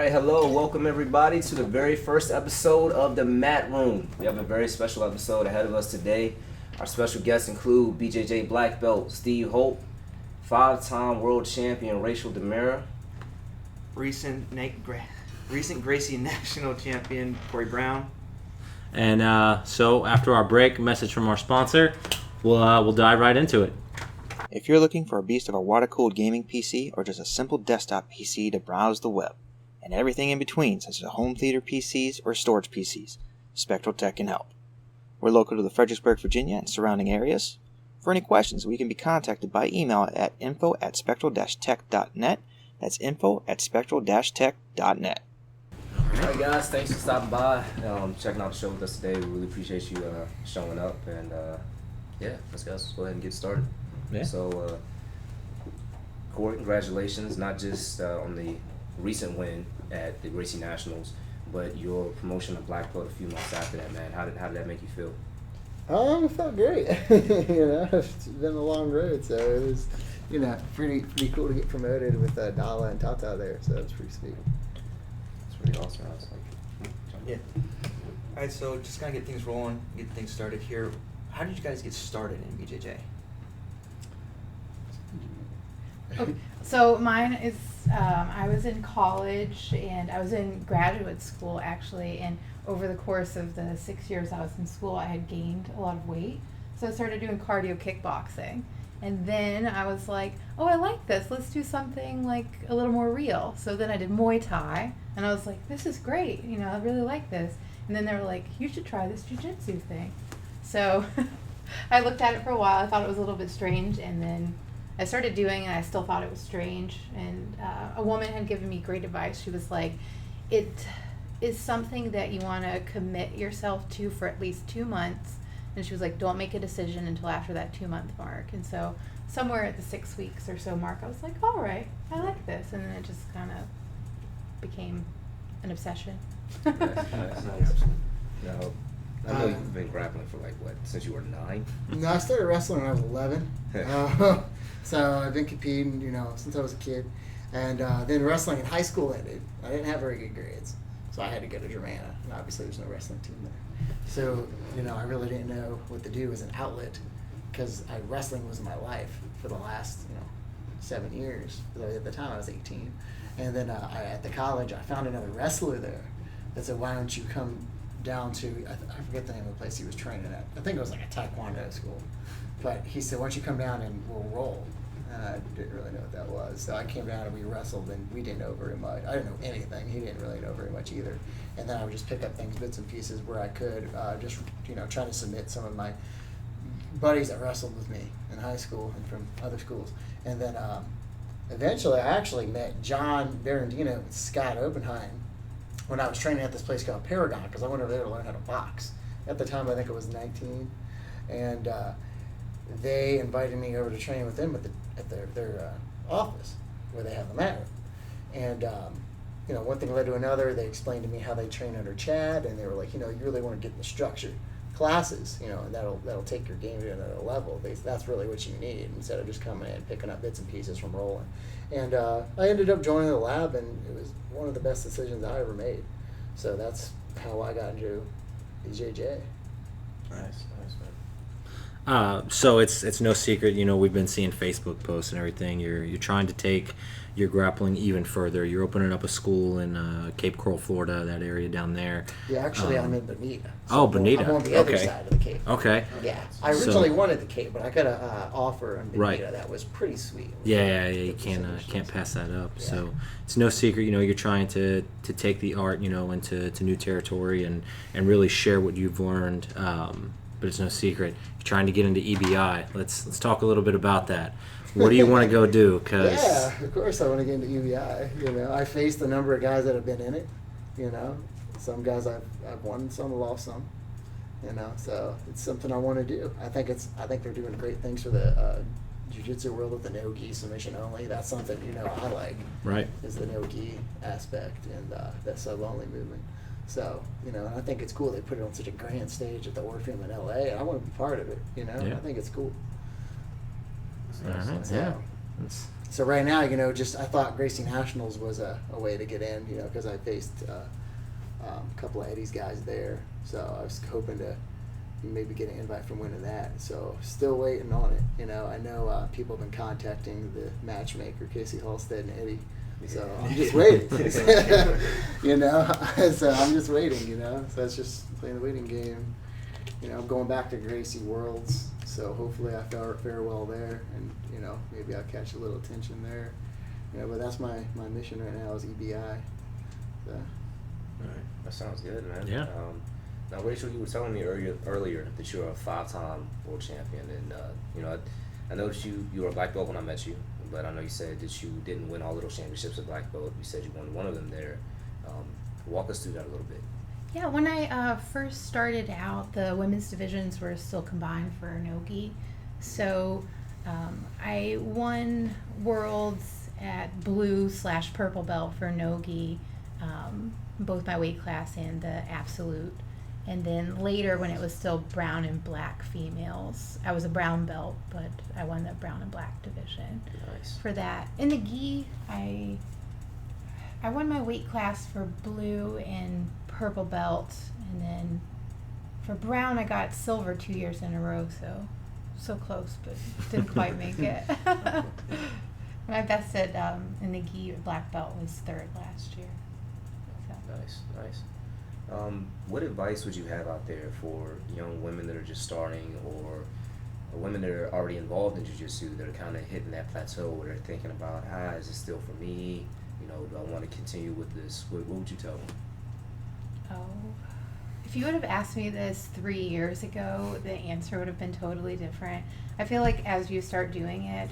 right, hello, welcome everybody to the very first episode of the Mat Room. We have a very special episode ahead of us today. Our special guests include BJJ Black Belt Steve Holt, 5-time world champion Rachel DeMera, recent Gracie National Champion Corey Brown. And so after our break, message from our sponsor, we'll dive right into it. If you're looking for a beast of a water-cooled gaming PC or just a simple desktop PC to browse the web, and everything in between such as home theater PCs or storage PCs, Spectral Tech can help. We're local to the Fredericksburg, Virginia and surrounding areas. For any questions, we can be contacted by email at info@spectral-tech.net. That's info@spectral-tech.net. Alright guys, thanks for stopping by, checking out the show with us today. We really appreciate you showing up, and let's go ahead and get started. Yeah. So, Corey, congratulations, not just on the recent win at the Gracie Nationals, but your promotion of Black Belt a few months after that, man. How did that make you feel? It felt great. It's been a long road, so it was, pretty cool to get promoted with Dala and Tata there. So it's pretty sweet. It's pretty awesome. Yeah. All right, so just kind of get things rolling, get things started here. How did you guys get started in BJJ? Okay. So mine is, I was in college and I was in graduate school actually, and over the course of the 6 years I was in school, I had gained a lot of weight. So I started doing cardio kickboxing. And then I was like, oh, I like this. Let's do something like a little more real. So then I did Muay Thai, and I was like, this is great. I really like this. And then they were like, you should try this jiu-jitsu thing. So I looked at it for a while. I thought it was a little bit strange, and then I started doing it, and I still thought it was strange. And a woman had given me great advice. She was like, it is something that you want to commit yourself to for at least 2 months. And she was like, don't make a decision until after that 2-month mark. And so somewhere at the 6 weeks or so mark, I was like, all right, I like this. And then it just kind of became an obsession. Nice. Now, I know you've been grappling for since you were 9? No, I started wrestling when I was 11. So I've been competing, since I was a kid. And then wrestling in high school ended. I didn't have very good grades, so I had to go to Germanna. And obviously there's no wrestling team there. So, I really didn't know what to do as an outlet, because wrestling was my life for the last, 7 years. At the time I was 18. And then at the college, I found another wrestler there that said, why don't you come down to, I forget the name of the place he was training at. I think it was like a Taekwondo school. But he said, why don't you come down and we'll roll? And I didn't really know what that was. So I came down and we wrestled, and we didn't know very much. I didn't know anything. He didn't really know very much either. And then I would just pick up things, bits and pieces where I could, just, trying to submit some of my buddies that wrestled with me in high school and from other schools. And then eventually I actually met John Berendino and Scott Oppenheim when I was training at this place called Paragon, because I went over there to learn how to box. At the time, I think I was 19. And they invited me over to train with them at their office where they have the mat room. And one thing led to another. They explained to me how they train under Chad, and they were like, you really want to get in the structured classes, and that'll take your game to another level. That's really what you need, instead of just coming in and picking up bits and pieces from rolling. And I ended up joining the lab, and it was one of the best decisions I ever made. So that's how I got into BJJ. Nice. So it's no secret, we've been seeing Facebook posts and everything. You're trying to take your grappling even further. You're opening up a school in Cape Coral, Florida, that area down there. Yeah, actually, I'm in Bonita. So Bonita. I'm on the other side of the Cape. Okay. Yeah, I originally wanted the Cape, but I got an offer in Bonita Right. that was pretty sweet. Yeah, you can't pass that up. Yeah. So it's no secret, you're trying to take the art, into new territory and really share what you've learned. But it's no secret you're trying to get into EBI. Let's talk a little bit about that. What do you want to go do? Yeah, of course I want to get into EBI. I faced a number of guys that have been in it. Some guys I've won, some lost some. So it's something I want to do. I think they're doing great things for the jiu-jitsu world with the no-gi submission only. That's something I like. Right. Is the no-gi aspect and that sub-only movement. So, and I think it's cool they put it on such a grand stage at the Orpheum in LA, and I want to be part of it, Yeah. I think it's cool. All right, So, yeah. That's So right now, just I thought Gracie Nationals was a way to get in, because I faced a couple of Eddie's guys there. So I was hoping to maybe get an invite from winning that. So still waiting on it. I know people have been contacting the matchmaker, Casey Halstead and Eddie. So I'm just waiting. So I'm just waiting. So it's just playing the waiting game. I'm going back to Gracie Worlds, so hopefully I fare well there, and maybe I'll catch a little attention there. But that's my mission right now is EBI. So. All right, that sounds good, man. Yeah. Now, Rachel, you were telling me earlier that you're a 5-time world champion, and I know that you were a black belt when I met you, but I know you said that you didn't win all of those championships at black belt. You said you won one of them there. Walk us through that a little bit. Yeah, when I first started out, the women's divisions were still combined for Nogi. So I won worlds at blue/purple belt for Nogi, both my weight class and the absolute. And then later, when it was still brown and black females, I was a brown belt, but I won the brown and black division. Nice. For that. In the gi, I won my weight class for blue and purple belt, and then for brown I got silver 2 years in a row, so close, but didn't quite make it. My best at in the gi black belt was third last year. So. Nice. What advice would you have out there for young women that are just starting, or women that are already involved in jiu-jitsu that are kind of hitting that plateau where they're thinking about, is this still for me? Do I want to continue with this? What would you tell them? Oh, if you would have asked me this 3 years ago, the answer would have been totally different. I feel like as you start doing it,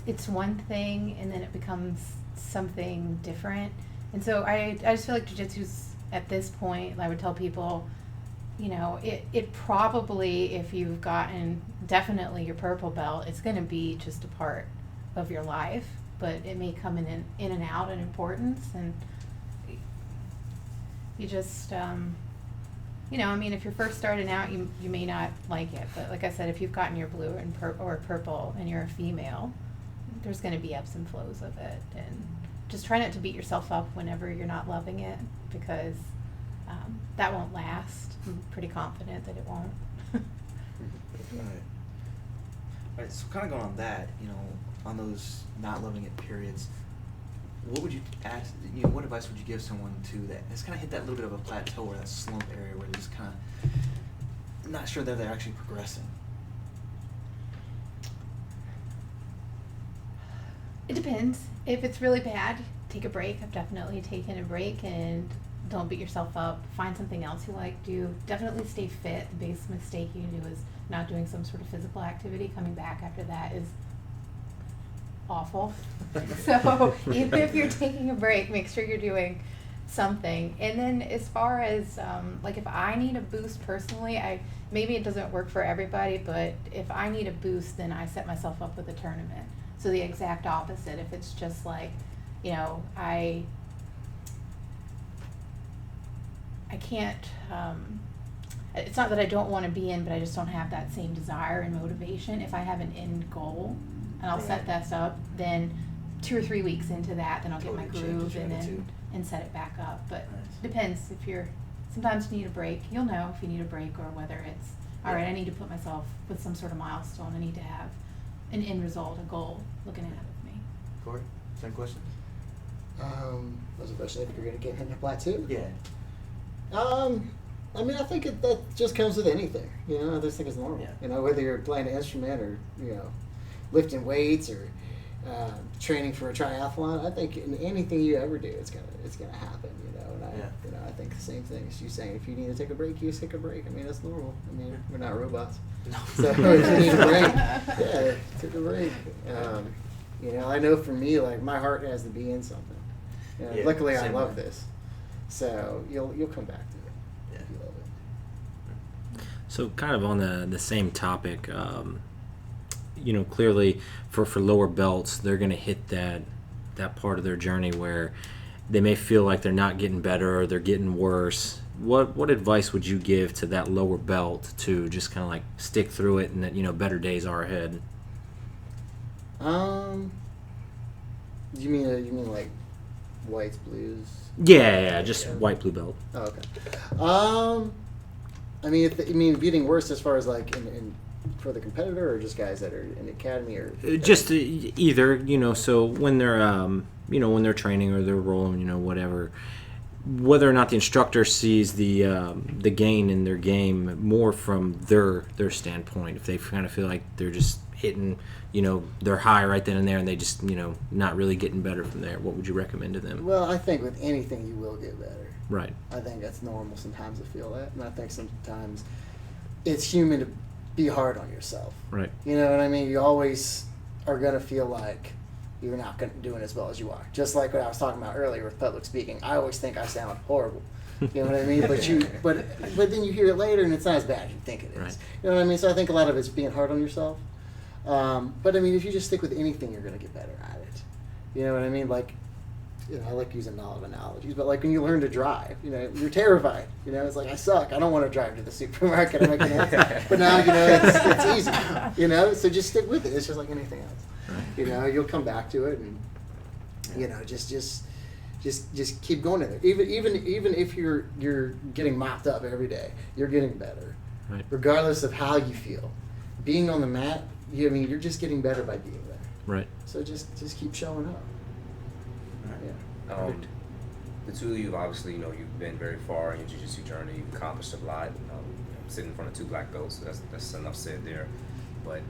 it's one thing, and then it becomes something different. And so I just feel like jiu-jitsu's at this point, I would tell people, it probably, if you've gotten definitely your purple belt, it's going to be just a part of your life, but it may come in and out in importance, and you just, if you're first starting out, you may not like it, but like I said, if you've gotten your blue or purple and you're a female, there's going to be ebbs and flows of it, and just try not to beat yourself up whenever you're not loving it, because that won't last. I'm pretty confident that it won't. Right. So kind of going on that, on those not loving it periods, what would you ask? What advice would you give someone that has kind of hit that little bit of a plateau or that slump area where they're just kind of not sure that they're actually progressing? It depends. If it's really bad, take a break. I've definitely taken a break, and don't beat yourself up. Find something else you like. Definitely stay fit. The biggest mistake you can do is not doing some sort of physical activity. Coming back after that is awful. So even if you're taking a break, make sure you're doing something. And then as far as if I need a boost personally, maybe it doesn't work for everybody, but if I need a boost, then I set myself up with a tournament. So the exact opposite. If it's just I can't, it's not that I don't want to be in, but I just don't have that same desire and motivation. If I have an end goal, and I'll set this up, then 2 or 3 weeks into that, then I'll get my groove and set it back up. But depends. Sometimes you need a break. You'll know if you need a break, or whether it's, all right, I need to put myself with some sort of milestone. I need to have an end result, a goal looking ahead of me. Corey, same question? Was especially if you're going to get hit in a plateau? Yeah. I think that just comes with anything. I just think it's normal. Yeah. Whether you're playing an instrument or, lifting weights or training for a triathlon, I think in anything you ever do, it's gonna happen. And I think the same thing as you saying, if you need to take a break, you take a break. That's normal. We're not robots. No. So if you need a break, take a break. I know for me, my heart has to be in something. Luckily, I love this. So you'll come back to it. Yeah. You love it. So kind of on the same topic, clearly for lower belts, they're going to hit that part of their journey where they may feel like they're not getting better or they're getting worse. What advice would you give to that lower belt to just kind of stick through it, and that better days are ahead? You mean like whites, blues? Yeah, just white, blue belt. Oh, okay. I mean, getting worse as far as like in for the competitor, or just guys that are in the academy, or Just either, so when they're when they're training or they're rolling, whatever, whether or not the instructor sees the gain in their game more from their standpoint, if they kind of feel like they're just hitting, they're high right then and there, and they just, not really getting better from there, what would you recommend to them? Well, I think with anything you will get better. Right. I think that's normal sometimes to feel that, and I think sometimes it's human to be hard on yourself. Right. You know what I mean? You always are gonna feel like you're not doing as well as you are. Just like what I was talking about earlier with public speaking. I always think I sound horrible. You know what I mean? But then you hear it later and it's not as bad as you think it is. Right. You know what I mean? So I think a lot of it's being hard on yourself. But I mean, if you just stick with anything, you're gonna get better at it. You know what I mean? Like, I like using a lot of analogies, but like when you learn to drive, you're terrified. It's like, I suck. I don't want to drive to the supermarket. I'm like, but now, it's easy. So just stick with it. It's just like anything else. Right. You'll come back to it, and just keep going in there. Even if you're getting mopped up every day, you're getting better. Right. Regardless of how you feel, being on the mat, you're just getting better by being there. Right. So just keep showing up. Yeah. The two of you, obviously, you've been very far in your jiu-jitsu journey. You've accomplished a lot. Sitting in front of two black belts, so that's enough said there. But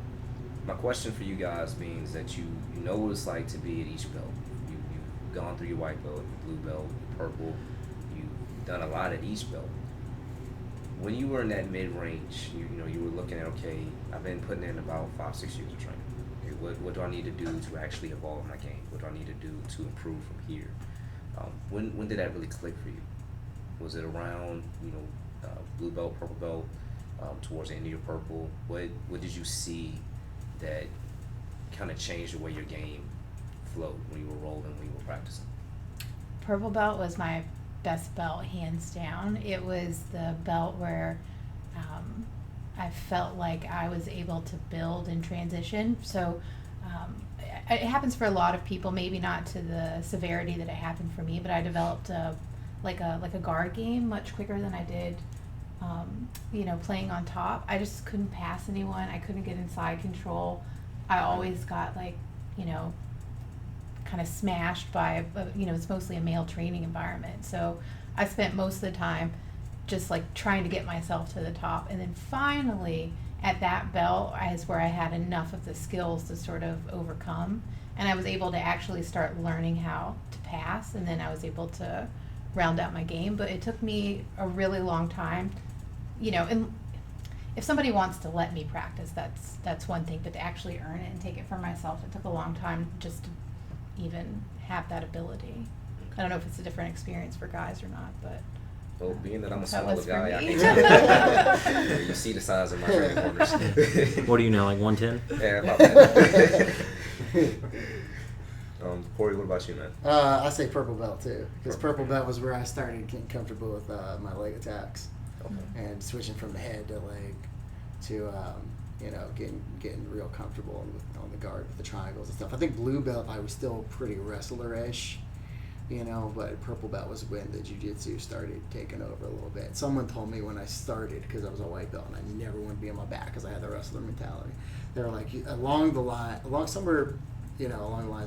my question for you guys means that you know what it's like to be at each belt. You've gone through your white belt, your blue belt, your purple. You've done a lot at each belt. When you were in that mid-range, you were looking at, okay, I've been putting in about 5-6 years of training. Okay, what do I need to do to actually evolve my game? What do I need to do to improve from here? When did that really click for you? Was it around, blue belt, purple belt, towards the end of your purple? What did you see that kind of changed the way your game flowed when you were rolling, when you were practicing? Purple belt was my best belt, hands down. It was the belt where I felt like I was able to build and transition. So it happens for a lot of people, maybe not to the severity that it happened for me, but I developed like a guard game much quicker than I did playing on top. I just couldn't pass anyone. I couldn't get inside control. I always got kind of smashed by, it's mostly a male training environment. So I spent most of the time just like trying to get myself to the top. And then finally at that belt is where I had enough of the skills to sort of overcome. And I was able to actually start learning how to pass. And then I was able to round out my game. But it took me a really long time, and if somebody wants to let me practice, that's one thing, but to actually earn it and take it for myself, it took a long time just to even have that ability. I don't know if it's a different experience for guys or not, but well, being that I'm a that smaller was for guy, I me. can't you see the size of my training corners. What are you now, like 110? Yeah, about that. Corey, what about you, man? I say purple belt too, because purple belt was where I started getting comfortable with my leg attacks. Okay. And switching from the head to leg to getting real comfortable on the guard with the triangles and stuff. I think blue belt I was still pretty wrestler-ish, but purple belt was when the jiu-jitsu started taking over a little bit. Someone told me when I started, because I was a white belt and I never wanted to be on my back because I had the wrestler mentality. They were like, along the lines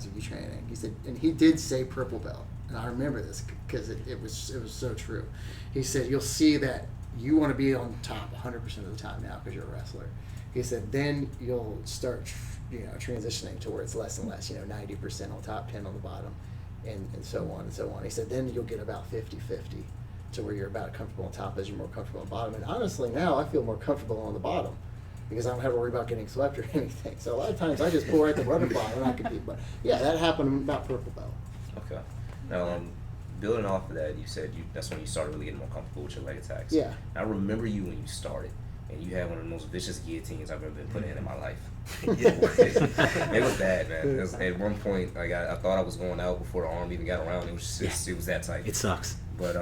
of you training. He said, and he did say purple belt, and I remember this because it was so true. He said, you'll see that you want to be on top 100% of the time now because you're a wrestler. He said, then you'll start, transitioning to where it's less and less, 90% on top, 10 on the bottom, and so on and so on. He said, then you'll get about 50-50 to where you're about comfortable on top as you're more comfortable on the bottom. And honestly, now I feel more comfortable on the bottom because I don't have to worry about getting swept or anything. So a lot of times I just pull right the butterfly and I compete. But yeah, that happened about purple belt. Okay. Now, building off of that, you said that's when you started really getting more comfortable with your leg attacks. Yeah. I remember you when you started, and you had one of the most vicious guillotines I've ever been put in my life. It was bad, man. It was, at one point, like I thought I was going out before the arm even got around. It was that tight. It sucks. But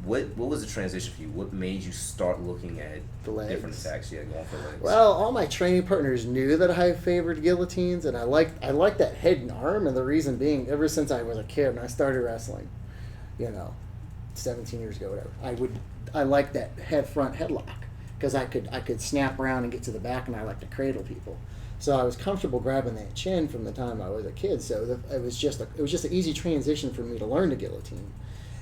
what was the transition for you? What made you start looking at The legs. different attacks? Yeah, going for legs. Well, all my training partners knew that I favored guillotines, and I liked that head and arm. And the reason being, ever since I was a kid and I started wrestling, 17 years ago, whatever, I liked that front headlock because I could snap around and get to the back, and I like to cradle people. So I was comfortable grabbing that chin from the time I was a kid. So it was just an easy transition for me to learn the guillotine.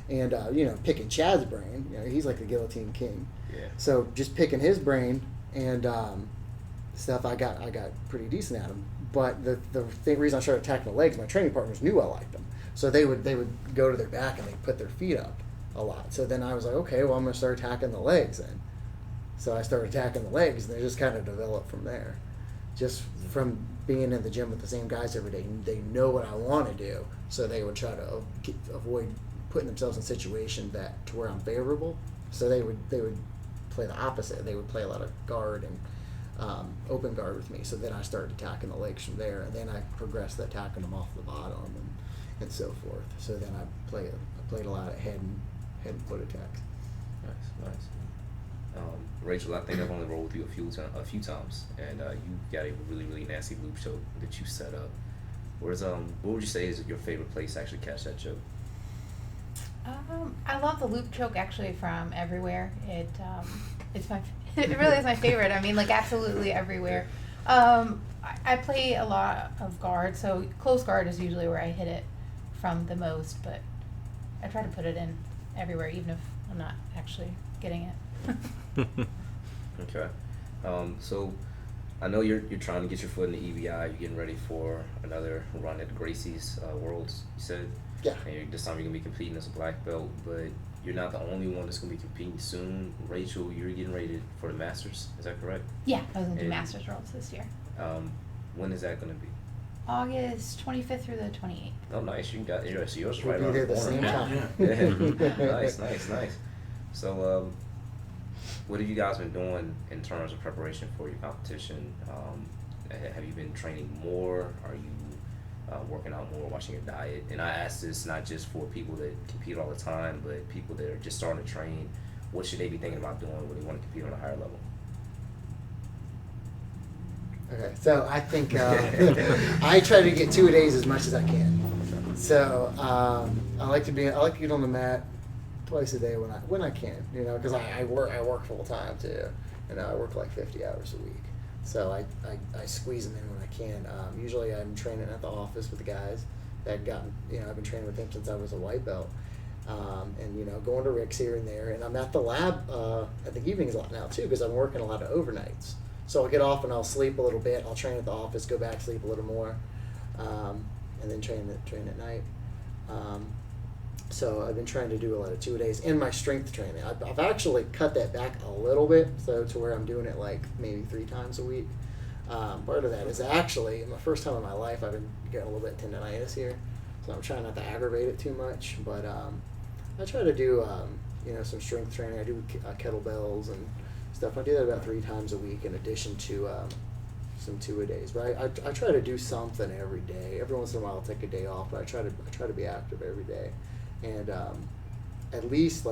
And picking Chad's brain, he's like the guillotine king. Yeah. So just picking his brain and stuff, I got pretty decent at him. But the reason I started attacking the legs, my training partners knew I liked them, so they would go to their back and they put their feet up a lot. So then I was like, okay, well I'm gonna start attacking the legs then. So I started attacking the legs, and they just kind of developed from there. Just from being in the gym with the same guys every day, they know what I want to do, so they would try to avoid putting themselves in situations to where I'm favorable. So they would play the opposite. They would play a lot of guard and open guard with me. So then I started attacking the legs from there, and then I progressed to attacking them off the bottom and so forth. So then I played a lot of head and foot attacks. Nice. Rachel, I think I've only rolled with you a few times, and you got a really, really nasty loop choke that you set up. What would you say is your favorite place to actually catch that choke? I love the loop choke actually from everywhere. It really is my favorite. I mean, like absolutely everywhere. I play a lot of guard, so close guard is usually where I hit it from the most, but I try to put it in everywhere, even if I'm not actually getting it. Okay. So I know you're trying to get your foot in the EBI. You're getting ready for another run at Gracie's Worlds, you said? Yeah. And this time you're going to be competing as a black belt, but you're not the only one that's going to be competing soon. Rachel, you're getting ready for the Masters. Is that correct? Yeah, I was going to do And, Masters Worlds this year. When is that going to be? August 25th through the 28th. Oh, nice. You got yours right We'll around be there the the corner. same time. Yeah. Nice. So, what have you guys been doing in terms of preparation for your competition? Have you been training more? Are you working out more, watching your diet? And I ask this not just for people that compete all the time, but people that are just starting to train. What should they be thinking about doing when they want to compete on a higher level? Okay, so I think I try to get 2 a days as much as I can. So I like to get on the mat twice a day when I can, because I work full time too. I work like 50 hours a week. So I squeeze them in when I can. Usually I'm training at the office with the guys that I've been training with them since I was a white belt. And going to Rick's here and there. And I'm at the lab at the evenings a lot now too, because I'm working a lot of overnights. So I'll get off and I'll sleep a little bit. I'll train at the office, go back, sleep a little more, and then train at night. So I've been trying to do a lot of 2 a days, and my strength training. I've actually cut that back a little bit, so to where I'm doing it like maybe 3 times a week. Part of that is actually my first time in my life I've been getting a little bit of tendonitis here, so I'm trying not to aggravate it too much. But I try to do some strength training. I do kettlebells and stuff. I do that about 3 times a week in addition to some 2 a days. But I try to do something every day. Every once in a while I'll take a day off, but I try to be active every day. And at least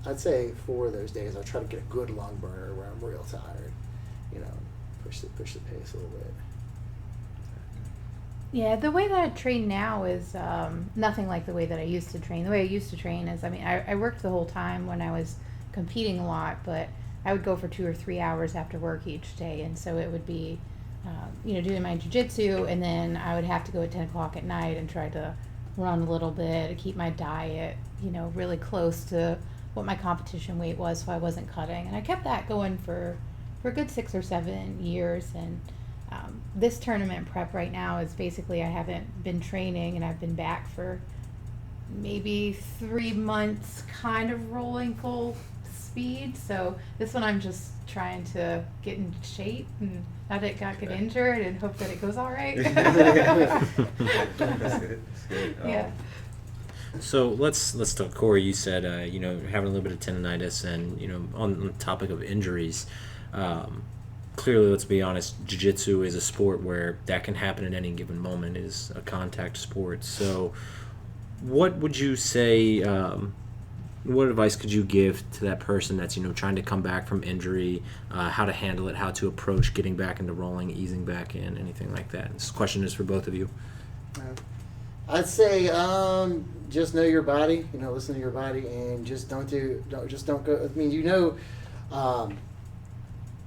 I'd say 4 of those days I try to get a good lung burner where I'm real tired. Push the pace a little bit. Yeah, the way that I train now is nothing like the way that I used to train. The way I used to train is, I worked the whole time when I was competing a lot, but I would go for 2 or 3 hours after work each day, and so it would be, doing my jiu-jitsu, and then I would have to go at 10 o'clock at night and try to run a little bit to keep my diet, really close to what my competition weight was, so I wasn't cutting. And I kept that going for a good 6 or 7 years. And this tournament prep right now is basically I haven't been training, and I've been back for maybe 3 months, kind of rolling full speed. So this one I'm just trying to get in shape and not get injured and hope that it goes all right. That's good. Yeah. So let's talk. Corey, you said having a little bit of tendonitis, and on the topic of injuries, clearly, let's be honest, jiu-jitsu is a sport where that can happen at any given moment. It is a contact sport. So what would you say What advice could you give to that person that's trying to come back from injury, how to handle it, how to approach getting back into rolling, easing back in, anything like that? This question is for both of you. I'd say just know your body. Listen to your body, and just don't go. I mean,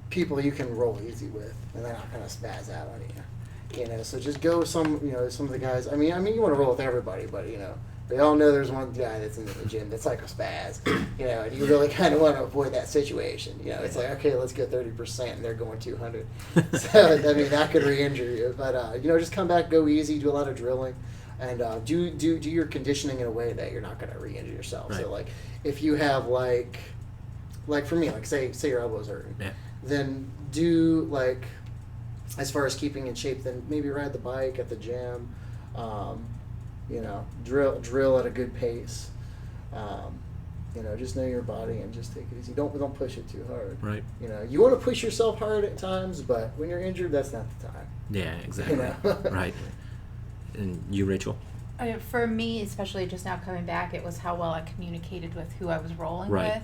people you can roll easy with, and they're not gonna spaz out on you. So just go some of the guys. I mean, you want to roll with everybody, but we all know there's one guy that's in the gym that's like a spaz, and you really kind of want to avoid that situation. It's like, okay, let's go 30%, and they're going 200. So I mean, that could re-injure you. But just come back, go easy, do a lot of drilling, and do your conditioning in a way that you're not going to re-injure yourself. Right. So like, if you have like for me, like say your elbow's hurting, Yeah. then do like, as far as keeping in shape, then maybe ride the bike at the gym. Drill at a good pace. Just know your body and just take it easy. Don't push it too hard. Right. You want to push yourself hard at times, but when you're injured, that's not the time. Yeah, exactly. Right. And you, Rachel? For me, especially just now coming back, it was how well I communicated with who I was rolling Right. with.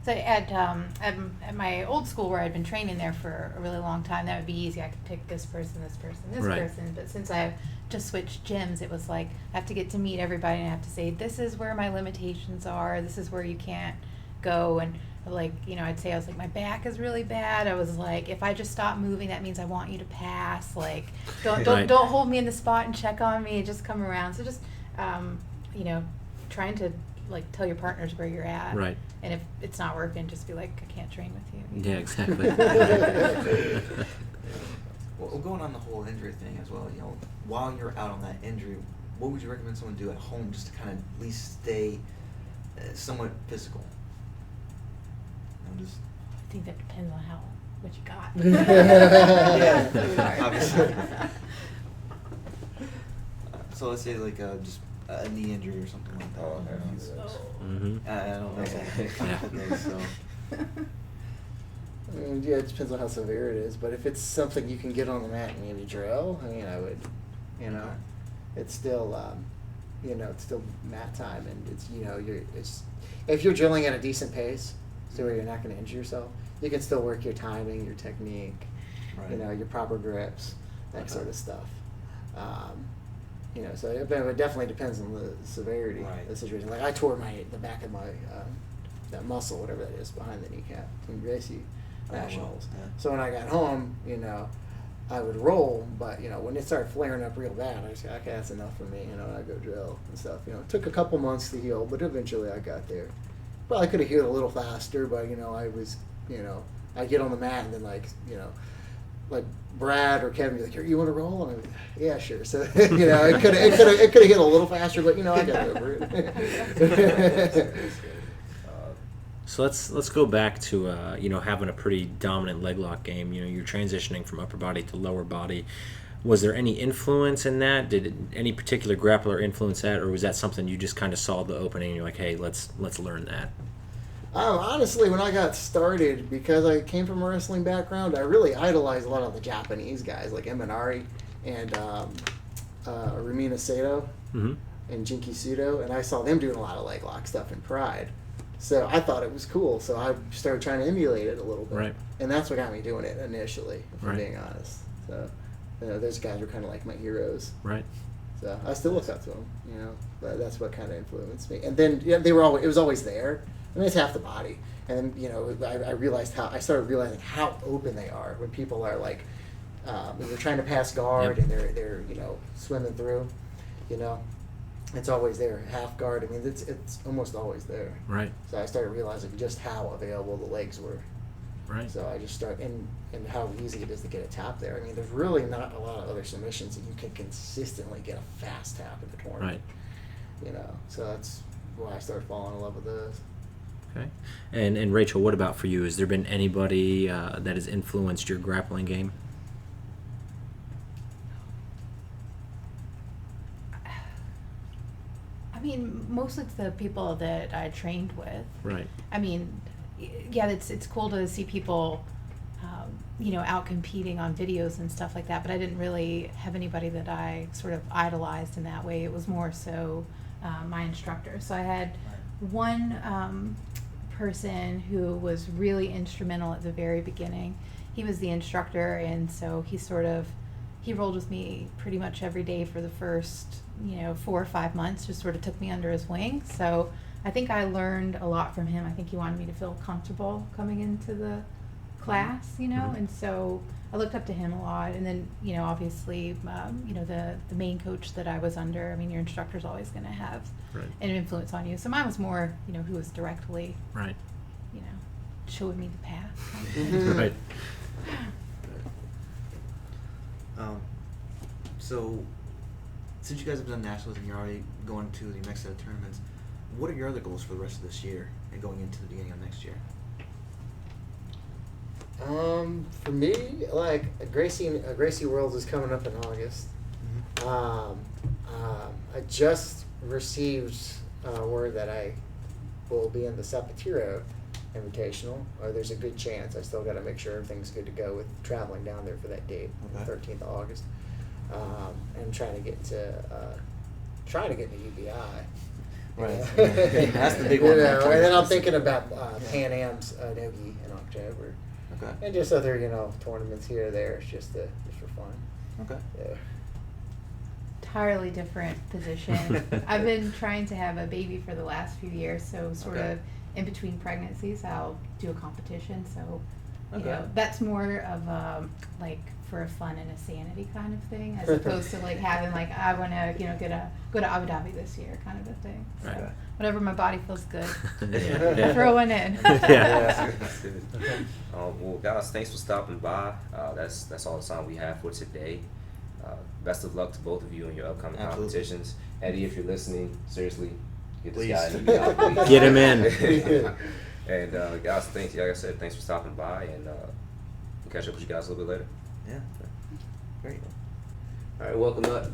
So at my old school where I'd been training there for a really long time, that would be easy. I could pick this person, this Right. person. But since I've just switched gyms, it was like I have to get to meet everybody and I have to say, this is where my limitations are. This is where you can't go. And I'd say I was like, my back is really bad. I was like, if I just stop moving, that means I want you to pass. Like, don't Right. don't hold me in the spot and check on me. Just come around. So just trying to tell your partners where you're at. Right. And if it's not working, just be like, I can't train with you. Yeah, exactly. Well, going on the whole injury thing as well, while you're out on that injury, what would you recommend someone do at home just to kind of at least stay somewhat physical? I think that depends on what you got. Yeah, obviously. So let's say just a knee injury or something like that. Oh, okay. Mm-hmm. I don't know. Yeah. So. It depends on how severe it is. But if it's something you can get on the mat and maybe drill, I would, it's still, it's still mat time, and if you're drilling at a decent pace, so where you're not going to injure yourself, you can still work your timing, your technique, Right. Your proper grips, that Okay. sort of stuff. So it definitely depends on the severity Right. of the situation. Like I tore the back of my that muscle, whatever that is, behind the kneecap in Gracie Nationals. Wow. Yeah. So when I got home, I would roll, but when it started flaring up real bad, I was like, okay, that's enough for me. And I go drill and stuff. It took a couple months to heal, but eventually I got there. Probably could have healed a little faster, but I was, I get on the mat and then like Brad or Kevin be like, you want to roll? And I'm like, yeah, sure. So it could have hit a little faster, but I got over it. So let's go back to having a pretty dominant leg lock game. You're transitioning from upper body to lower body. Was there any influence in that? Did any particular grappler influence that, or was that something you just kind of saw the opening and you're like, hey, let's learn that? Honestly, when I got started, because I came from a wrestling background, I really idolized a lot of the Japanese guys like Eminari and Rumina Sato Mm-hmm. and Jinky Sudo, and I saw them doing a lot of leg lock stuff in Pride. So I thought it was cool, so I started trying to emulate it a little bit. Right. And that's what got me doing it initially, if I'm Right. being honest. So those guys were kind of like my heroes. Right. So I still look up to them, but that's what kind of influenced me. And then it was always there. I mean, it's half the body. And then, I started realizing how open they are when people are like, when they're trying to pass guard Yep. and they're swimming through, it's always there. Half guard. I mean, it's almost always there. Right. So I started realizing just how available the legs were. Right. So I just started, and how easy it is to get a tap there. I mean, there's really not a lot of other submissions that you can consistently get a fast tap in the tournament. Right. So that's why I started falling in love with those. Okay. And Rachel, what about for you? Has there been anybody that has influenced your grappling game? I mean, mostly it's the people that I trained with. Right. I mean, yeah, it's cool to see people, out competing on videos and stuff like that. But I didn't really have anybody that I sort of idolized in that way. It was more so my instructor. So I had one person who was really instrumental at the very beginning. He was the instructor, and so he rolled with me pretty much every day for the first 4 or 5 months. Just sort of took me under his wing. So I think I learned a lot from him. I think he wanted me to feel comfortable coming into the class, and so I looked up to him a lot. And then, obviously, the main coach that I was under, I mean, your instructor's always going to have Right. an influence on you. So mine was more, who was directly, Right. showing me the path. Right. So, since you guys have done nationals and you're already going to the next set of tournaments, what are your other goals for the rest of this year and going into the beginning of next year? For me, like Gracie Worlds is coming up in August. I just received word that I will be in the Zapatero Invitational, or there's a good chance. I still got to make sure everything's good to go with traveling down there for that date, Okay. 13th of August, and trying to get to UBI. Right. Yeah. That's the big one. And then I'm thinking about Pan Am's Nogi in October, Okay. and just other tournaments here or there. It's just for fun. Okay. Yeah. Entirely different position. I've been trying to have a baby for the last few years, so sort Okay. of in between pregnancies, I'll do a competition. So, Okay. that's more of like for a fun and a sanity kind of thing, as opposed to like having like I want to go to Abu Dhabi this year kind of a thing. So Right. whatever my body feels good, Yeah. throw one in. Yeah. Well, guys, thanks for stopping by. That's all the time we have for today. Best of luck to both of you in your upcoming Absolutely. competitions. Eddie, if you're listening, seriously, get this Please. guy in the please. Get him in. And guys, thanks. Like I said, thanks for stopping by, and we'll catch up with you guys a little bit later. Yeah. Great. All right,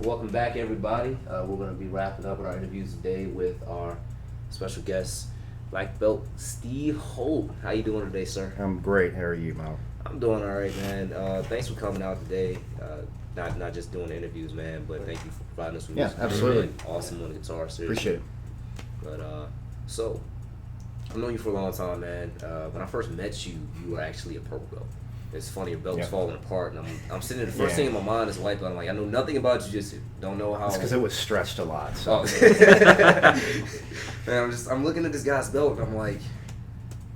welcome back, everybody. We're going to be wrapping up our interviews today with our special guest, Black Belt Steve Holt. How you doing today, sir? I'm great. How are you, Mo? I'm doing all right, man. Thanks for coming out today. Not just doing the interviews, man, but thank you for providing us with Yeah, music. absolutely. Really awesome on the guitar, seriously. Appreciate it. But so I've known you for a long time, man. When I first met you, you were actually a purple belt. It's funny, your belt was Yeah. falling apart, and I'm sitting there. The first Yeah. thing in my mind is white belt. I'm like, I know nothing about jiu-jitsu. Don't know how. It's because it was stretched a lot. So. Oh. Man, I'm looking at this guy's belt, and I'm like,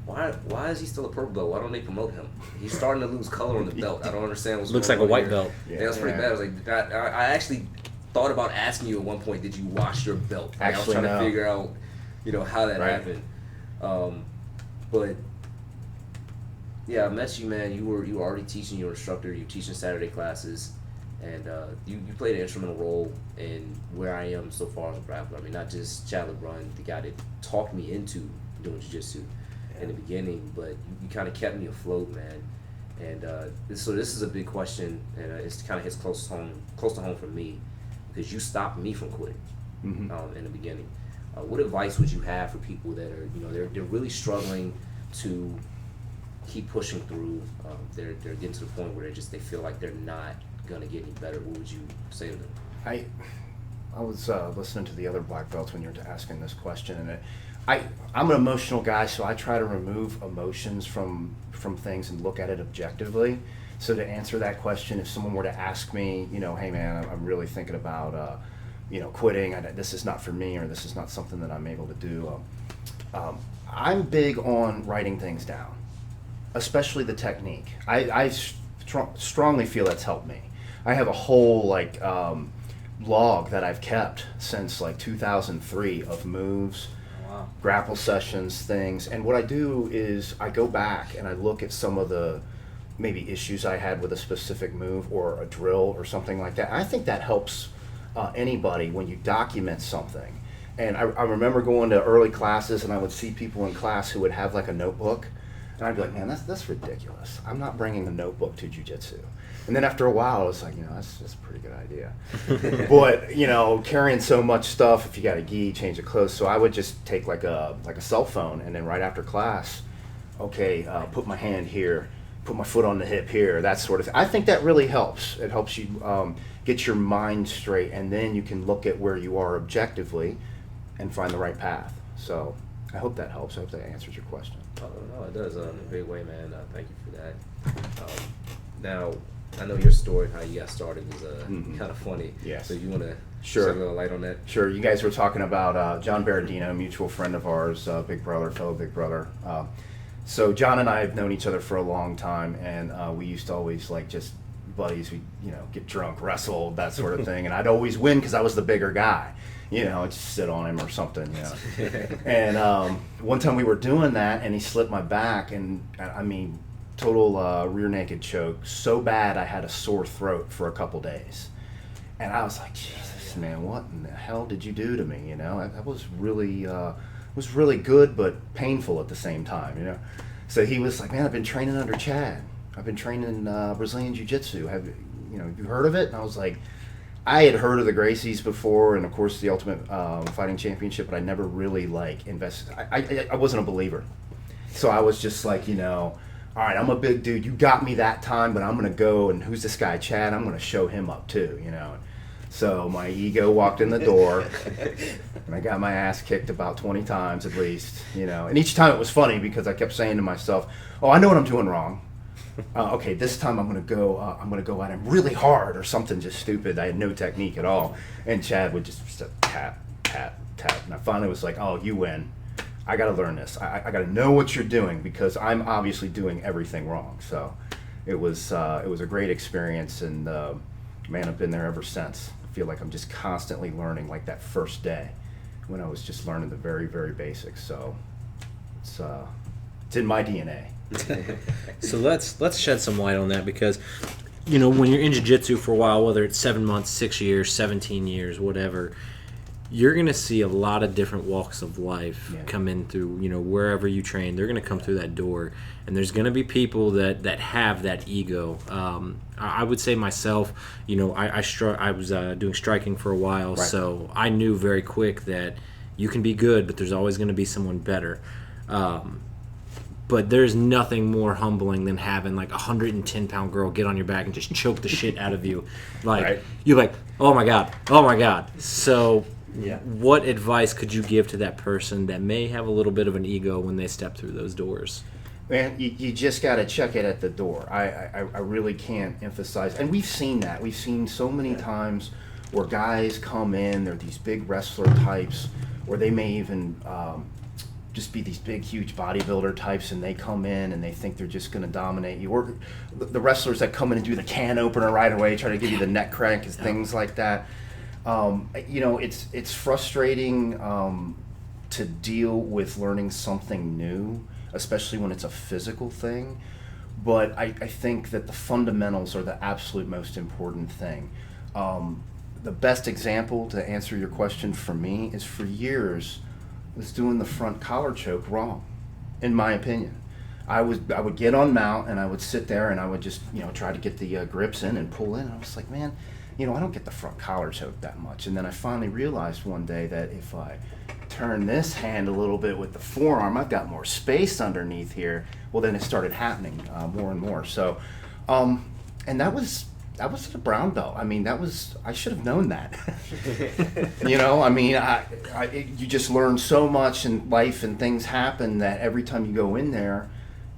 why is he still a purple belt? Why don't they promote him? He's starting to lose color on the belt. I don't understand what's Looks going like a on white here. belt. Yeah, that's pretty bad. I was like, I actually thought about asking you at one point, did you wash your belt? Like, Actually, I was trying no. to figure out, how that Right. happened. But yeah, I met you, man. You were already teaching. You were an instructor. You were teaching Saturday classes, and you played an instrumental role in where I am so far as a grappler. I mean, not just Chad LeBrun, the guy that talked me into doing jiu-jitsu in the beginning, but you kind of kept me afloat, man. And so this is a big question, and it kind of hits close to home for me, because you stopped me from quitting Mhm. in the beginning. What advice would you have for people that are, they're really struggling to keep pushing through? They're getting to the point where they feel like they're not gonna get any better. What would you say to them? I was listening to the other black belts when you were asking this question, and I'm an emotional guy, so I try to remove emotions from things and look at it objectively. So to answer that question, if someone were to ask me, hey man, I'm really thinking about quitting. This is not for me, or this is not something that I'm able to do. I'm big on writing things down, especially the technique. I strongly feel that's helped me. I have a whole log that I've kept since 2003 of moves, Wow. grapple sessions, things. And what I do is I go back and I look at some of the maybe issues I had with a specific move or a drill or something like that. I think that helps anybody when you document something. And I remember going to early classes, and I would see people in class who would have a notebook, and I'd be like, man, that's ridiculous. I'm not bringing a notebook to jiu-jitsu. And then after a while, I was like, that's a pretty good idea. But, carrying so much stuff, if you got a gi, change of clothes. So I would just take a cell phone, and then right after class, put my hand here, put my foot on the hip here, that sort of thing. I think that really helps. It helps you get your mind straight, and then you can look at where you are objectively and find the right path. So I hope that helps. I hope that answers your question. Oh, no, it does in a big way, man. Thank you for that. Now, I know your story, how you got started, was kind of funny. Yes. So you want to Sure. shed a little light on that? Sure. You guys were talking about John Berardino, a mutual friend of ours, big brother, fellow big brother. So John and I have known each other for a long time, and we used to always like just buddies. We get drunk, wrestle, that sort of thing, and I'd always win because I was the bigger guy. I'd just sit on him or something. And one time we were doing that, and he slipped my back, and I mean, total rear naked choke, so bad I had a sore throat for a couple days. And I was like, Jesus, man, what in the hell did you do to me? That was really good, but painful at the same time. So he was like, man, I've been training under Chad. I've been training Brazilian Jiu-Jitsu. Have you heard of it? And I was like, I had heard of the Gracies before, and of course the Ultimate Fighting Championship, but I never really invested. I wasn't a believer, so I was just like, all right, I'm a big dude. You got me that time, but I'm gonna go. And who's this guy, Chad? I'm gonna show him up too, So my ego walked in the door, and I got my ass kicked about 20 times at least, And each time it was funny because I kept saying to myself, "Oh, I know what I'm doing wrong. Okay, this time I'm gonna go at him really hard or something just stupid. I had no technique at all." And Chad would just tap, tap, tap. And I finally was like, "Oh, you win. I gotta learn this. I gotta know what you're doing because I'm obviously doing everything wrong." So it was a great experience, and man, I've been there ever since. I feel like I'm just constantly learning, like that first day when I was just learning the very, very basics. So it's in my DNA. So let's shed some light on that, because when you're in jiu-jitsu for a while, whether it's 7 months, 6 years, 17 years, whatever, you're going to see a lot of different walks of life come in through, wherever you train. They're going to come through that door, and there's going to be people that have that ego. I would say myself, I was doing striking for a while, right. So I knew very quick that you can be good, but there's always going to be someone better. But there's nothing more humbling than having like a 110-pound girl get on your back and just choke the shit out of you. Like, right. You're like, oh my God. So what advice could you give to that person that may have a little bit of an ego when they step through those doors? Man, you just got to check it at the door. I really can't emphasize. And we've seen that. We've seen so many times where guys come in, they're these big wrestler types, or they may even just be these big, huge bodybuilder types, and they come in and they think they're just going to dominate you. Or the wrestlers that come in and do the can opener right away, try to give you the neck crank and things like that. It's frustrating to deal with learning something new, especially when it's a physical thing. But I think that the fundamentals are the absolute most important thing. The best example to answer your question for me is, for years, was doing the front collar choke wrong, in my opinion. I would get on mount and I would sit there and I would just try to get the grips in and pull in. And I was like, man, I don't get the front collar choke that much. And then I finally realized one day that if I turn this hand a little bit with the forearm, I've got more space underneath here. Well, then it started happening more and more. So, and that was at a brown belt. I mean, I should have known that. You just learn so much in life, and things happen that every time you go in there,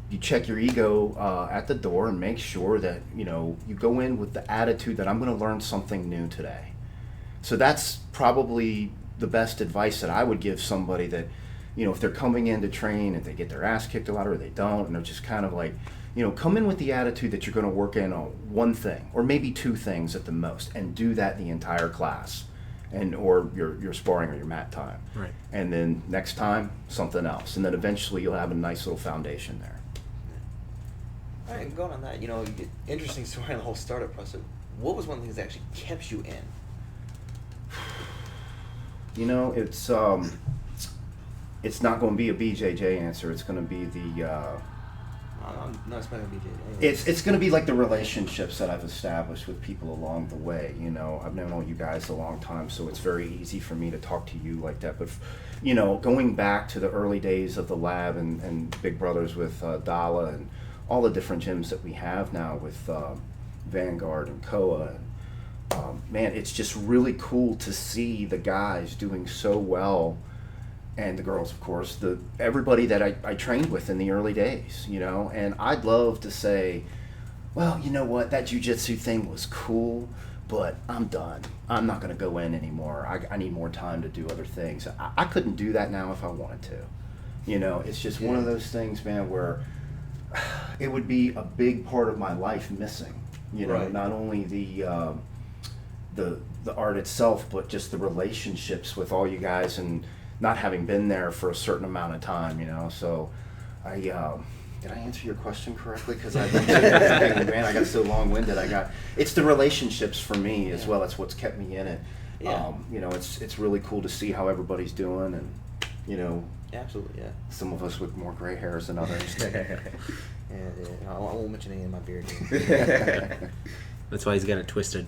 you check your ego at the door and make sure that, you go in with the attitude that I'm going to learn something new today. So that's probably the best advice that I would give somebody that, if they're coming in to train and they get their ass kicked a lot or they don't, and they're just kind of like, come in with the attitude that you're going to work in on one thing or maybe two things at the most, and do that the entire class, or your sparring or your mat time. Right. And then next time, something else. And then eventually you'll have a nice little foundation there. All right, and going on that, interesting story on the whole startup process. What was one of the things that actually kept you in? It's not going to be a BJJ answer. It's going to be the... No, it's not going to be BJJ. It's going to be like the relationships that I've established with people along the way. I've known all you guys a long time, so it's very easy for me to talk to you like that. But, going back to the early days of the lab and Big Brothers with Dala and all the different gyms that we have now with Vanguard and Koa, man, it's just really cool to see the guys doing so well and the girls, of course, everybody that I trained with in the early days, you know. And I'd love to say, well, you know what, that jiu-jitsu thing was cool, but I'm done. I'm not going to go in anymore. I need more time to do other things. I couldn't do that now if I wanted to. You know, it's just one of those things, man, where it would be a big part of my life missing. You know, Right. not only the art itself, but just the relationships with all you guys, and not having been there for a certain amount of time. You know, so did I answer your question correctly? Because I man, I got so long-winded. It's the relationships for me as well. That's what's kept me in it. Yeah. You know, it's really cool to see how everybody's doing, and you know, Absolutely, yeah. some of us with more gray hairs than others. Yeah. I won't mention any of my beard here. That's why he's got it twisted.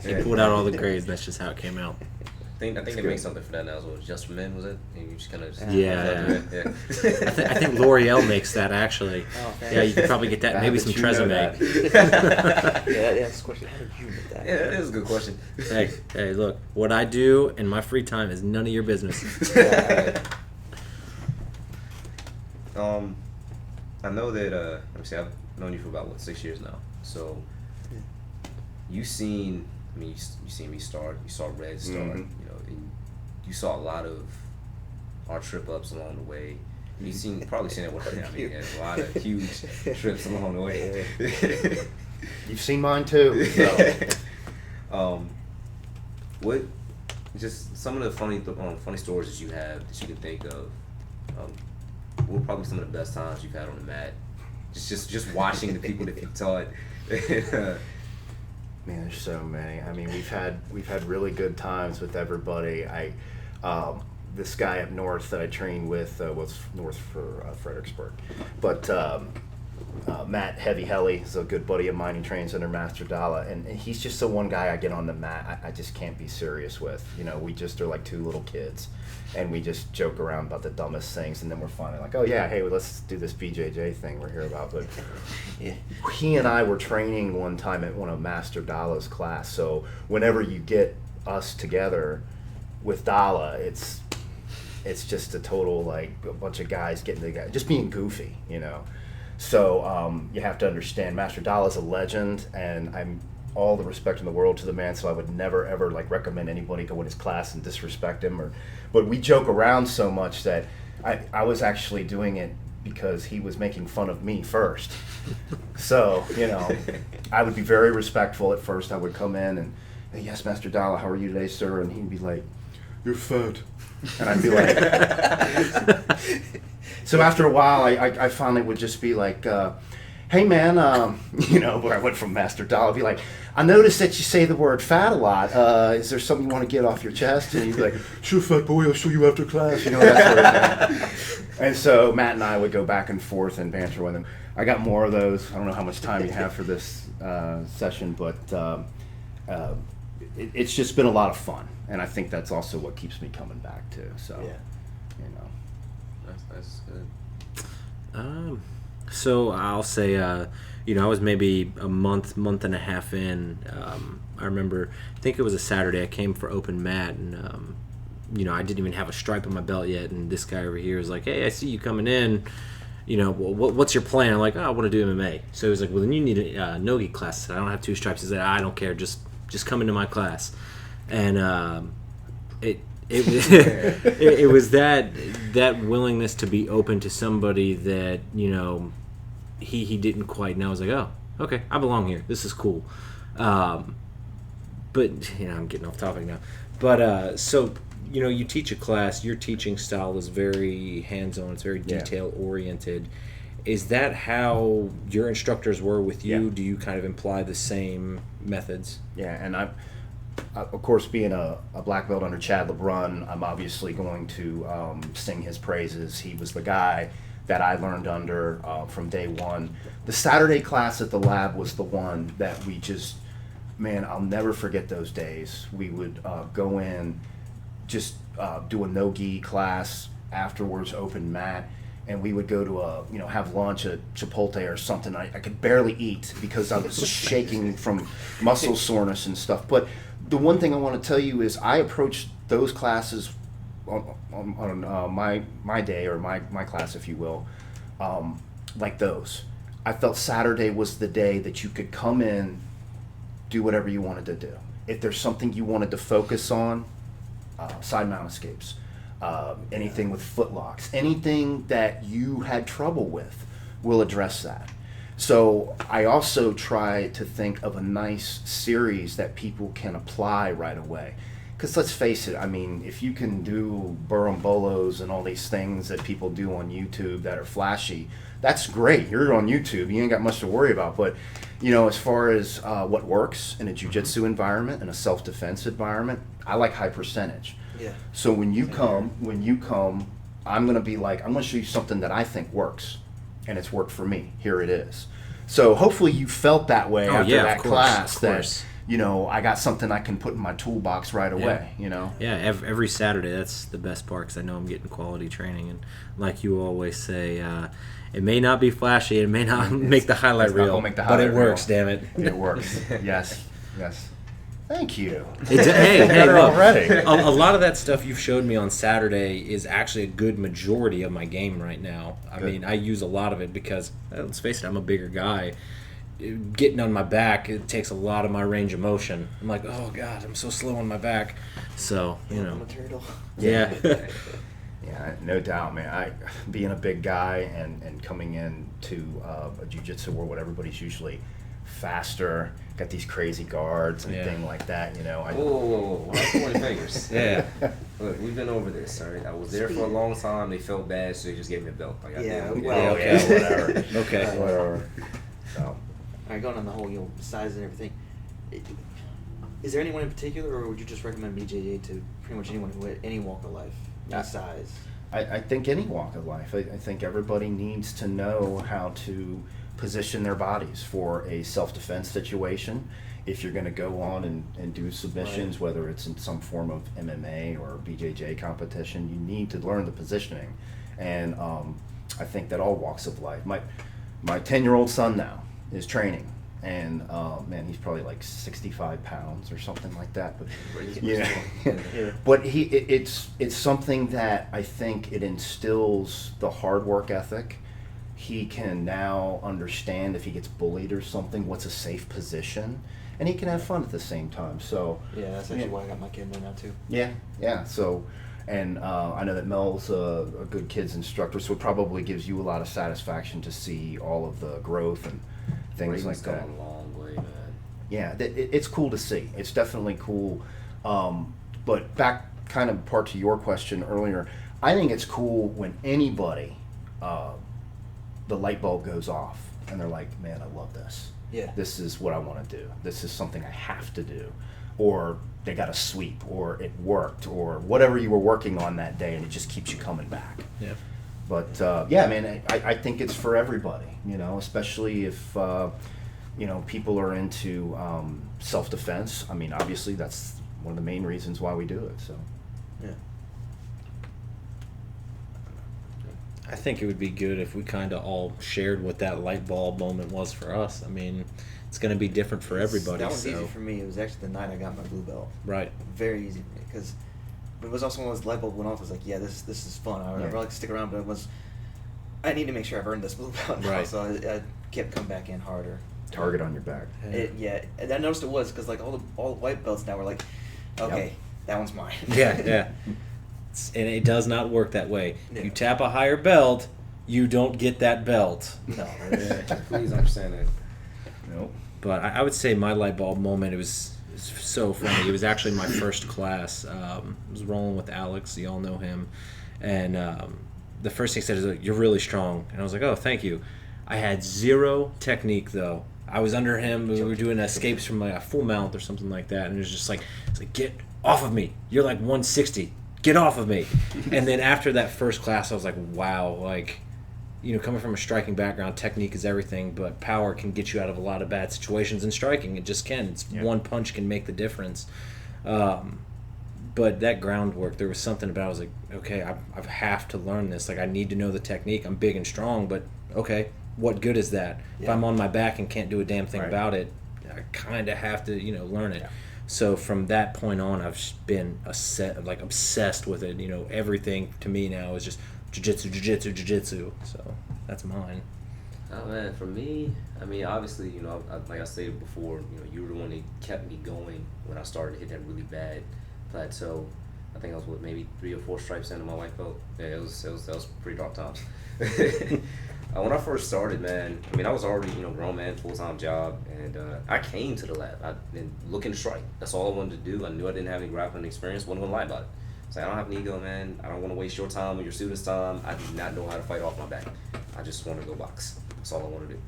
He Yeah. pulled out all the grays. That's just how it came out. I think they good. made something for that now as well. Just for Men, was it? And you just kind of Yeah. yeah. I think L'Oreal makes that actually. Oh, thanks. Yeah, you could probably get that. Bad Maybe that some you know Tresemme. Yeah, that's the question. How did you make that? Yeah, that is a good question. Hey, look, what I do in my free time is none of your business. I know that. Let me see. I've known you for about 6 years now. So, you seen. I mean, you seen me start. You saw Red start. Mhm. You know, and you saw a lot of our trip ups along the way. You probably seen it with him. I mean, a lot of huge trips along the way. You've seen mine too. So. What? Just some of the funny stories that you have that you can think of. What were probably some of the best times you've had on the mat? Just watching the people that you taught. Man, there's so many. I mean, we've had really good times with everybody. This guy up north that I trained with was north for Fredericksburg, but Matt Heavy Helly is a good buddy of mine. He trains under Master Dalla, and he's just the one guy I get on the mat I just can't be serious with. You know, we just are like two little kids, and we just joke around about the dumbest things, and then we're finally like, oh yeah, hey, let's do this BJJ thing we're here about. But Yeah. he and I were training one time at one of Master Dalla's class, so whenever you get us together with Dalla, it's just a total, like, a bunch of guys getting together, just being goofy, you know. So you have to understand, Master Dalla's a legend, and I'm all the respect in the world to the man, so I would never ever like recommend anybody go in his class and disrespect him. But we joke around so much that I was actually doing it because he was making fun of me first. So, you know, I would be very respectful at first. I would come in and, hey, yes, Master Dalla, how are you today, sir? And he'd be like, you're fat. And I'd be like, so after a while, I finally would just be like, hey man, you know, where I went from Master Dalla, I'd be like, I noticed that you say the word fat a lot. Is there something you want to get off your chest? And he'd be like, sure, fat boy, I'll show you after class, you know, that sort of thing. And so Matt and I would go back and forth and banter with him. I got more of those. I don't know how much time you have for this session, but it's just been a lot of fun. And I think that's also what keeps me coming back too. So, Yeah. you know. That's good. So I'll say, you know, I was maybe a month and a half in. I remember, I think it was a Saturday. I came for open mat, and you know, I didn't even have a stripe on my belt yet. And this guy over here was like, "Hey, I see you coming in. You know, what's your plan?" I'm like, "Oh, I want to do MMA." So he was like, "Well, then you need a nogi class." I said, "I don't have 2 stripes." He said, "I don't care. Just come into my class." And it was that willingness to be open to somebody that, you know, he didn't quite know. I was like, oh, okay, I belong here. This is cool. But, you know, I'm getting off topic now. But, so, you know, you teach a class, your teaching style is very hands-on, it's very detail-oriented. Is that how your instructors were with you? Yeah. Do you kind of imply the same methods? Yeah, and of course, being a black belt under Chad LeBrun, I'm obviously going to sing his praises. He was the guy that I learned under from day one. The Saturday class at the lab was the one that we just, man, I'll never forget those days. We would go in, just do a no-gi class, afterwards open mat, and we would go to have lunch at Chipotle or something. I could barely eat because I was shaking from muscle soreness and stuff. But the one thing I want to tell you is I approached those classes my day or my class, if you will, like those. I felt Saturday was the day that you could come in, do whatever you wanted to do. If there's something you wanted to focus on, side mount escapes, anything with footlocks, anything that you had trouble with, we'll address that. So I also try to think of a nice series that people can apply right away. Because let's face it, I mean, if you can do Bolos and all these things that people do on YouTube that are flashy, that's great. You're on YouTube, you ain't got much to worry about. But, you know, as far as what works in a jiu-jitsu environment and a self-defense environment, I like high percentage. Yeah. So when you come, I'm going to be like, I'm going to show you something that I think works. And it's worked for me. Here it is. So hopefully you felt that way after that class that, you know, I got something I can put in my toolbox right away, you know? Yeah, every Saturday, that's the best part because I know I'm getting quality training. And like you always say, it may not be flashy, it may not make the highlight reel, but it works, damn it. It works. Yes. Thank you. Hey, Better look, already. a lot of that stuff you've showed me on Saturday is actually a good majority of my game right now. I mean, I use a lot of it because, let's face it, I'm a bigger guy. Getting on my back, it takes a lot of my range of motion. I'm like, oh God, I'm so slow on my back. So, you know. I'm a turtle. Yeah. Yeah, no doubt, man. Being a big guy and coming into a jiu-jitsu world where everybody's usually faster, got these crazy guards and things like that, you know. Whoa. I'm pointing fingers. Yeah. Look, we've been over this, all right? I was there for a long time. They felt bad, so they just gave me a belt. Like, Whatever. Okay. Whatever. So. All right, going on the whole, size and everything. Is there anyone in particular, or would you just recommend BJJ to pretty much anyone who had any walk of life, any size? I think any walk of life. I think everybody needs to know how to position their bodies for a self-defense situation. If you're going to go on and do submissions, whether it's in some form of MMA or BJJ competition, you need to learn the positioning. And I think that all walks of life. My 10-year-old son now is training. And man, he's probably like 65 pounds or something like that. But but it's something that I think it instills the hard work ethic. He can now understand if he gets bullied or something, what's a safe position, and he can have fun at the same time. So yeah, that's actually why I got my kid there now too. Yeah. So, and I know that Mel's a good kids instructor, so it probably gives you a lot of satisfaction to see all of the growth and things like that. Gone a long way, man. Yeah, it's cool to see. It's definitely cool. But back kind of part to your question earlier, I think it's cool when anybody, the light bulb goes off and they're like, man, I love this. Yeah. This is what I want to do. This is something I have to do. Or they got a sweep, or it worked, or whatever you were working on that day, and it just keeps you coming back. Yeah. But yeah, man, I think it's for everybody, you know, especially if, you know, people are into self-defense. I mean, obviously that's one of the main reasons why we do it, so. Yeah. I think it would be good if we kind of all shared what that light bulb moment was for us. I mean, it's going to be different for everybody. That was easy for me. It was actually the night I got my blue belt. Right. Very easy for me because, but it was also one of those light bulb went off. I was like, yeah, this is fun. I'd like to stick around, but I need to make sure I've earned this blue belt now. Right. So I kept coming back in harder. Target on your back. And I noticed it was because like all the white belts now were like, okay, that one's mine. Yeah. And it does not work that way. Yeah. You tap a higher belt, you don't get that belt. No. Please understand that. Nope. But I would say my light bulb moment, it was so funny. It was actually my first class. I was rolling with Alex. You all know him. And the first thing he said is, you're really strong. And I was like, oh, thank you. I had zero technique, though. I was under him. We were doing escapes from like a full mount or something like that. And it was just like, it's like, get off of me. You're like 160. Get off of me. And then after that first class, I was like, wow, like, you know, coming from a striking background, technique is everything, but power can get you out of a lot of bad situations. And striking, it just can. One punch can make the difference. But that groundwork, there was something about it. I was like, okay, I have to learn this. Like, I need to know the technique. I'm big and strong, but okay, what good is that? If I'm on my back and can't do a damn thing about it, I kind of have to, you know, learn it. So from that point on, I've just been obsessed with it. You know, everything to me now is just jiu-jitsu. So that's mine. Oh man, for me, I mean, obviously, you know, like I stated before, you know, you were the one that kept me going when I started to hit that really bad plateau. I think I was maybe 3 or 4 stripes into my white belt. Yeah, that was pretty dark times. When I first started, man, I mean, I was already, you know, grown man, full-time job, and I came to the lab looking to strike. That's all I wanted to do. I knew I didn't have any grappling experience. Wasn't gonna lie about it. So I don't have an ego, man. I don't want to waste your time or your students' time. I do not know how to fight off my back. I just want to go box. That's all I want to do.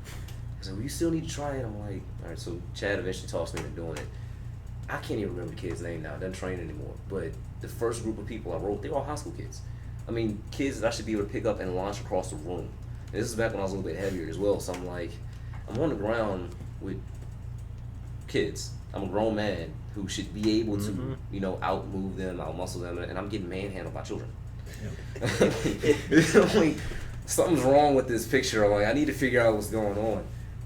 So you still need to try it. I'm like, all right. So Chad eventually tossed me into doing it. I can't even remember the kid's name now. Doesn't train anymore. But the first group of people I wrote, they were all high school kids. I mean, kids that I should be able to pick up and launch across the room. And this is back when I was a little bit heavier as well. So I'm like, I'm on the ground with kids. I'm a grown man who should be able to, you know, out-move them, out-muscle them, and I'm getting manhandled by children. Yep. Like, something's wrong with this picture. I'm like, I need to figure out what's going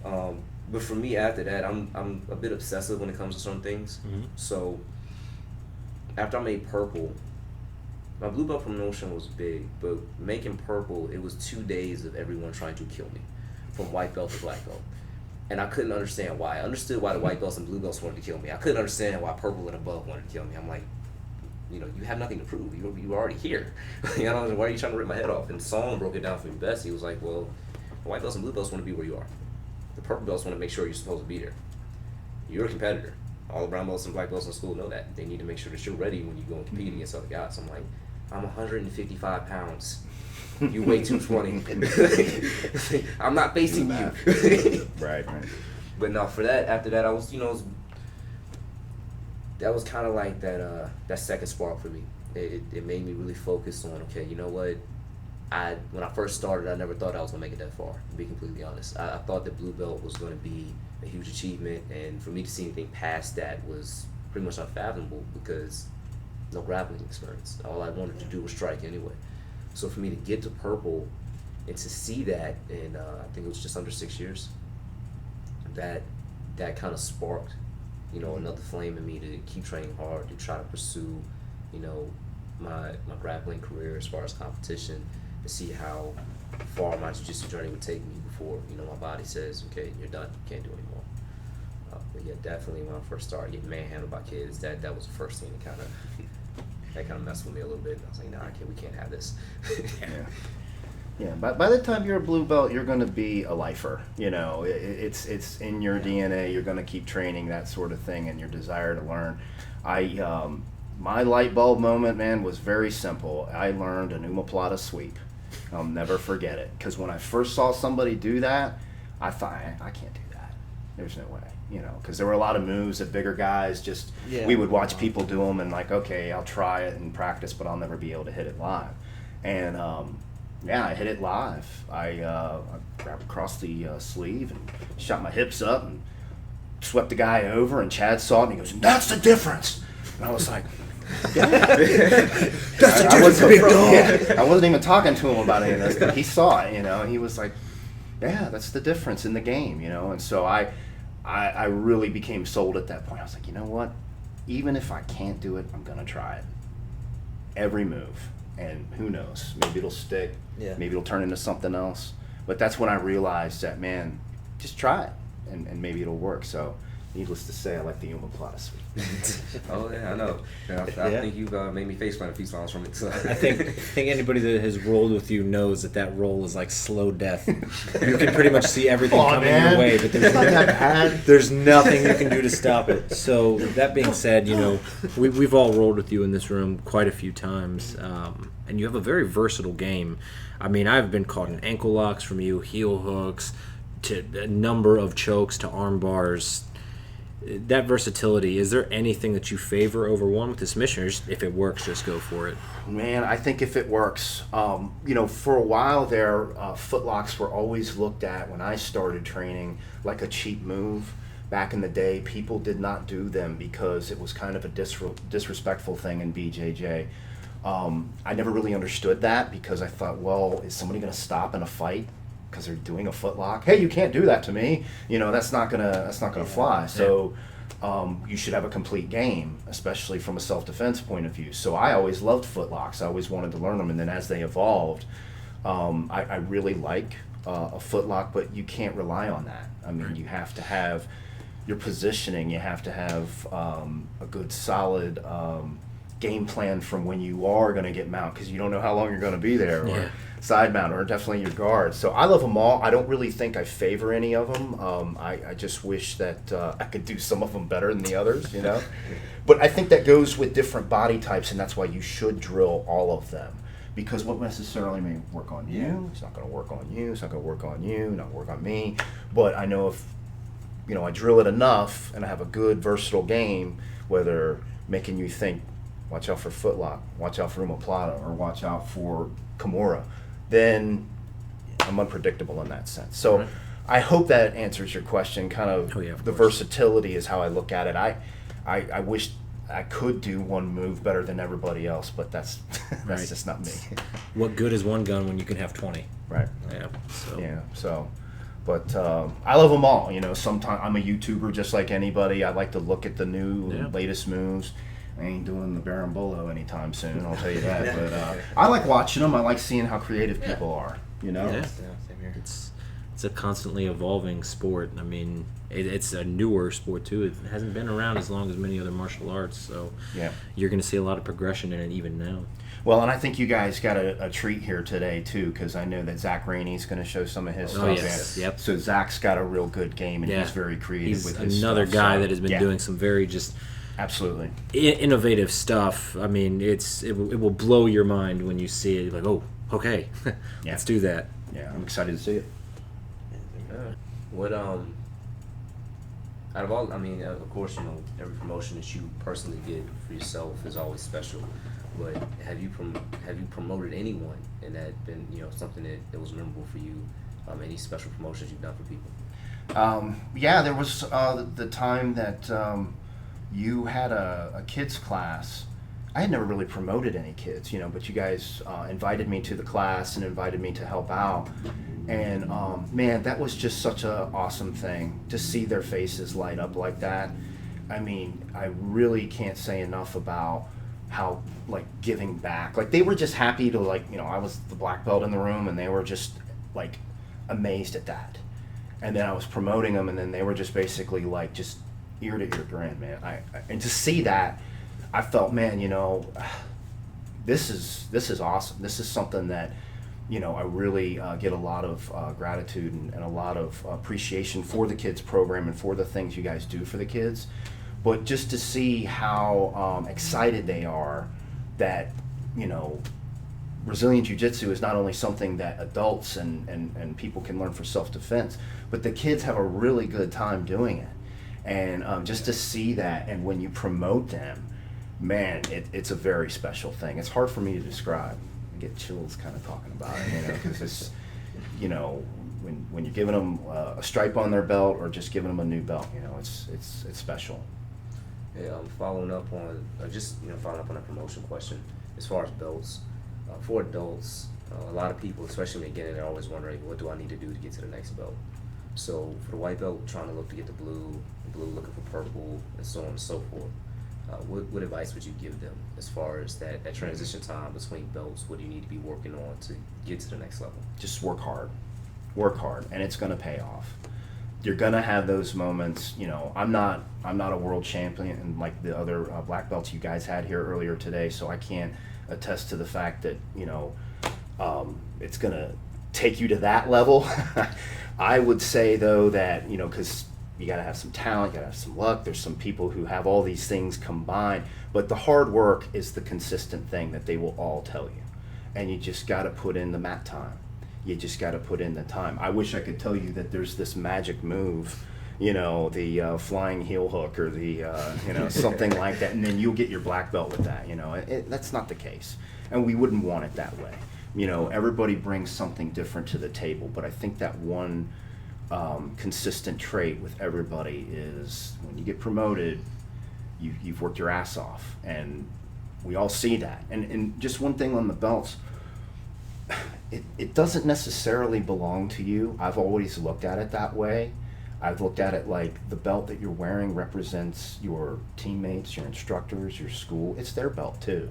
on. But for me, after that, I'm a bit obsessive when it comes to certain things. So after I made purple, my blue belt promotion was big, but making purple, it was 2 days of everyone trying to kill me, from white belt to black belt. And I couldn't understand why. I understood why the white belts and blue belts wanted to kill me. I couldn't understand why purple and above wanted to kill me. I'm like, you know, you have nothing to prove. You were already here. You know, why are you trying to rip my head off? And Song broke it down for me best. He was like, well, the white belts and blue belts want to be where you are. The purple belts want to make sure you're supposed to be there. You're a competitor. All the brown belts and black belts in school know that. They need to make sure that you're ready when you go and compete against other guys. I'm like, I'm 155 pounds. You weigh 220. I'm not facing you. Right. But no, for that, after that, I was, you know, that was kind of like that second spark for me. It made me really focus on, okay, you know what? When I first started, I never thought I was gonna make it that far, to be completely honest. I thought that blue belt was gonna be a huge achievement, and for me to see anything past that was pretty much unfathomable because no grappling experience. All I wanted to do was strike anyway. So for me to get to purple and to see that, and I think it was just under 6 years, that kind of sparked, you know, another flame in me to keep training hard, to try to pursue, you know, my grappling career as far as competition, to see how far my jiu-jitsu journey would take me before, you know, my body says, okay, you're done, you can't do anymore. But yeah, definitely when I first started getting manhandled by kids, that was the first thing that kind of messed with me a little bit. I was like, nah, we can't have this. Yeah, by the time you're a blue belt, you're going to be a lifer. You know, it's in your DNA. You're going to keep training, that sort of thing, and your desire to learn. My light bulb moment, man, was very simple. I learned an omoplata sweep. I'll never forget it. Because when I first saw somebody do that, I thought, I can't do that. There's no way. You know, because there were a lot of moves that bigger guys we would watch people do them and like, okay, I'll try it and practice, but I'll never be able to hit it live. And yeah, I hit it live. I grabbed across the sleeve and shot my hips up and swept the guy over, and Chad saw it and he goes, that's the difference. And I was like, yeah. That's the difference, big dog. Yeah, I wasn't even talking to him about any of this, but he saw it, you know, and he was like, yeah, that's the difference in the game, you know. And so I really became sold at that point. I was like, you know what? Even if I can't do it, I'm going to try it. Every move. And who knows? Maybe it'll stick. Yeah. Maybe it'll turn into something else. But that's when I realized that, man, just try it. And maybe it'll work. So, needless to say, I like the omoplata sweep. Oh, yeah, I know. I think you've made me face plant a few smiles from it. So. I think anybody that has rolled with you knows that roll is like slow death. You can pretty much see everything coming your way, but there's nothing you can do to stop it. So that being said, you know, we've all rolled with you in this room quite a few times, and you have a very versatile game. I mean, I've been caught in ankle locks from you, heel hooks, to a number of chokes, to arm bars. That versatility, is there anything that you favor over one with this mission, or just, if it works, just go for it? Man, I think if it works, you know, for a while there, footlocks were always looked at when I started training like a cheap move. Back in the day, people did not do them because it was kind of a disrespectful thing in BJJ. I never really understood that because I thought, well, is somebody going to stop in a fight because they're doing a footlock? Hey, you can't do that to me. You know, that's not gonna fly. So you should have a complete game, especially from a self-defense point of view. So I always loved footlocks. I always wanted to learn them, and then as they evolved, I really like a footlock, but you can't rely on that. I mean, you have to have your positioning. You have to have a good, solid game plan from when you are going to get mount, because you don't know how long you're going to be there, or side mount, or definitely your guard. So I love them all. I don't really think I favor any of them. I just wish that I could do some of them better than the others, you know. But I think that goes with different body types, and that's why you should drill all of them. Because what necessarily may work on you, it's not going to work on you, it's not going to work on you, not work on me. But I know if, you know, I drill it enough and I have a good versatile game, whether making you think, watch out for footlock, watch out for omoplata, or watch out for Kimura, then I'm unpredictable in that sense. So I hope that answers your question. Kind of, the versatility is how I look at it. I wish I could do one move better than everybody else, but that's just not me. What good is one gun when you can have 20? Right. Yeah. So. Yeah. So, but I love them all. You know, sometimes I'm a YouTuber just like anybody. I like to look at the new latest moves. I ain't doing the Berimbolo anytime soon, I'll tell you that. But I like watching them. I like seeing how creative people are. You know. Yeah. Same here. It's a constantly evolving sport. I mean, it's a newer sport too. It hasn't been around as long as many other martial arts, so you're going to see a lot of progression in it even now. Well, and I think you guys got a treat here today too, because I know that Zach Rainey's going to show some of his stuff. Yes. Yep. So Zach's got a real good game, and he's very creative He's with his another stuff, guy so, that has been doing some very just absolutely innovative stuff. I mean, it will blow your mind when you see it. You're like, oh, okay, let's do that. Yeah, I'm excited to see it. What out of all, I mean, of course, you know, every promotion that you personally get for yourself is always special. But have you promoted anyone, and that been, you know, something that was memorable for you? Any special promotions you've done for people? Yeah, there was the time that you had a kids class. I had never really promoted any kids, you know, but you guys invited me to the class and invited me to help out. And man, that was just such an awesome thing to see their faces light up like that. I mean, I really can't say enough about how, like, giving back. Like, they were just happy to, like, you know, I was the black belt in the room, and they were just, like, amazed at that. And then I was promoting them, and then they were just basically, like, just ear to ear grin, man. And to see that, I felt, man, you know, this is awesome. This is something that, you know, I really get a lot of gratitude and a lot of appreciation for the kids program and for the things you guys do for the kids. But just to see how excited they are that, you know, Brazilian Jiu-Jitsu is not only something that adults and people can learn for self-defense, but the kids have a really good time doing it. And just to see that, and when you promote them, man, it's a very special thing. It's hard for me to describe. I get chills kind of talking about it, you know, because it's, you know, when you're giving them a stripe on their belt or just giving them a new belt, you know, it's special. Yeah, following up on that promotion question, as far as belts, for adults, a lot of people, especially when they get in, they're always wondering, what do I need to do to get to the next belt? So for the white belt, trying to look to get the blue looking for purple, and so on and so forth. What advice would you give them as far as that transition time between belts? What do you need to be working on to get to the next level? Just work hard, and it's going to pay off. You're going to have those moments. You know, I'm not a world champion like the other black belts you guys had here earlier today, so I can't attest to the fact that, you know, it's going to take you to that level. I would say, though, that, you know, because you got to have some talent, you got to have some luck. There's some people who have all these things combined, but the hard work is the consistent thing that they will all tell you. And you just got to put in the mat time. You just got to put in the time. I wish I could tell you that there's this magic move, you know, the flying heel hook or the, you know, something like that, and then you'll get your black belt with that, you know. That's not the case, and we wouldn't want it that way. You know, everybody brings something different to the table, but I think that one consistent trait with everybody is when you get promoted, you've worked your ass off, and we all see that. And just one thing on the belts, it doesn't necessarily belong to you. I've always looked at it that way. I've looked at it like the belt that you're wearing represents your teammates, your instructors, your school. It's their belt too.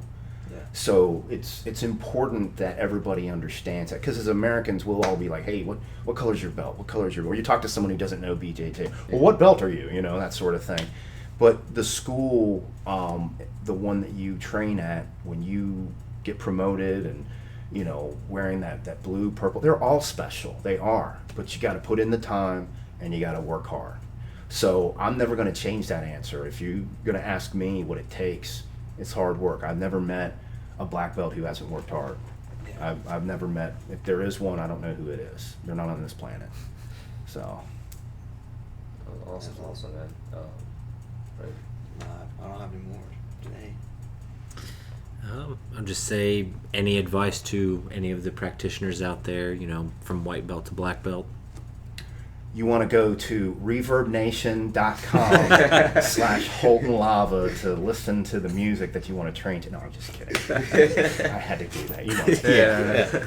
Yeah. So it's important that everybody understands that, because as Americans we'll all be like, hey, what color's your belt? What color's your? Or you talk to someone who doesn't know BJJ. Well, what belt are you? You know, that sort of thing. But the school, the one that you train at, when you get promoted and you know wearing that blue, purple, they're all special. They are. But you got to put in the time and you got to work hard. So I'm never going to change that answer. If you're going to ask me what it takes, it's hard work. I've never met a black belt who hasn't worked hard. I've never met, if there is one, I don't know who it is. They're not on this planet. So. Awesome, man. Right. I don't have any more today. I'll just say, any advice to any of the practitioners out there, you know, from white belt to black belt? You want to go to reverbnation.com/Holton Lava to listen to the music that you want to train to. No, I'm just kidding. I had to do that. You know.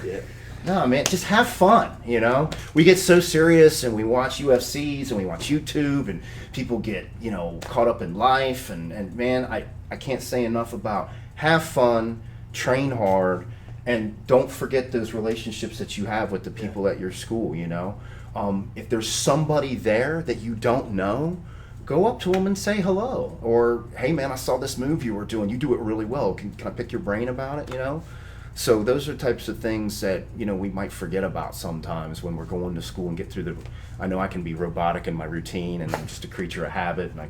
Yeah. No, man, just have fun, you know? We get so serious and we watch UFCs and we watch YouTube and people get, you know, caught up in life and man, I can't say enough about have fun, train hard, and don't forget those relationships that you have with the people at your school, you know? If there's somebody there that you don't know, go up to them and say hello. Or, hey man, I saw this move you were doing. You do it really well. Can I pick your brain about it, you know? So those are types of things that, you know, we might forget about sometimes when we're going to school and get through I know I can be robotic in my routine and I'm just a creature of habit and I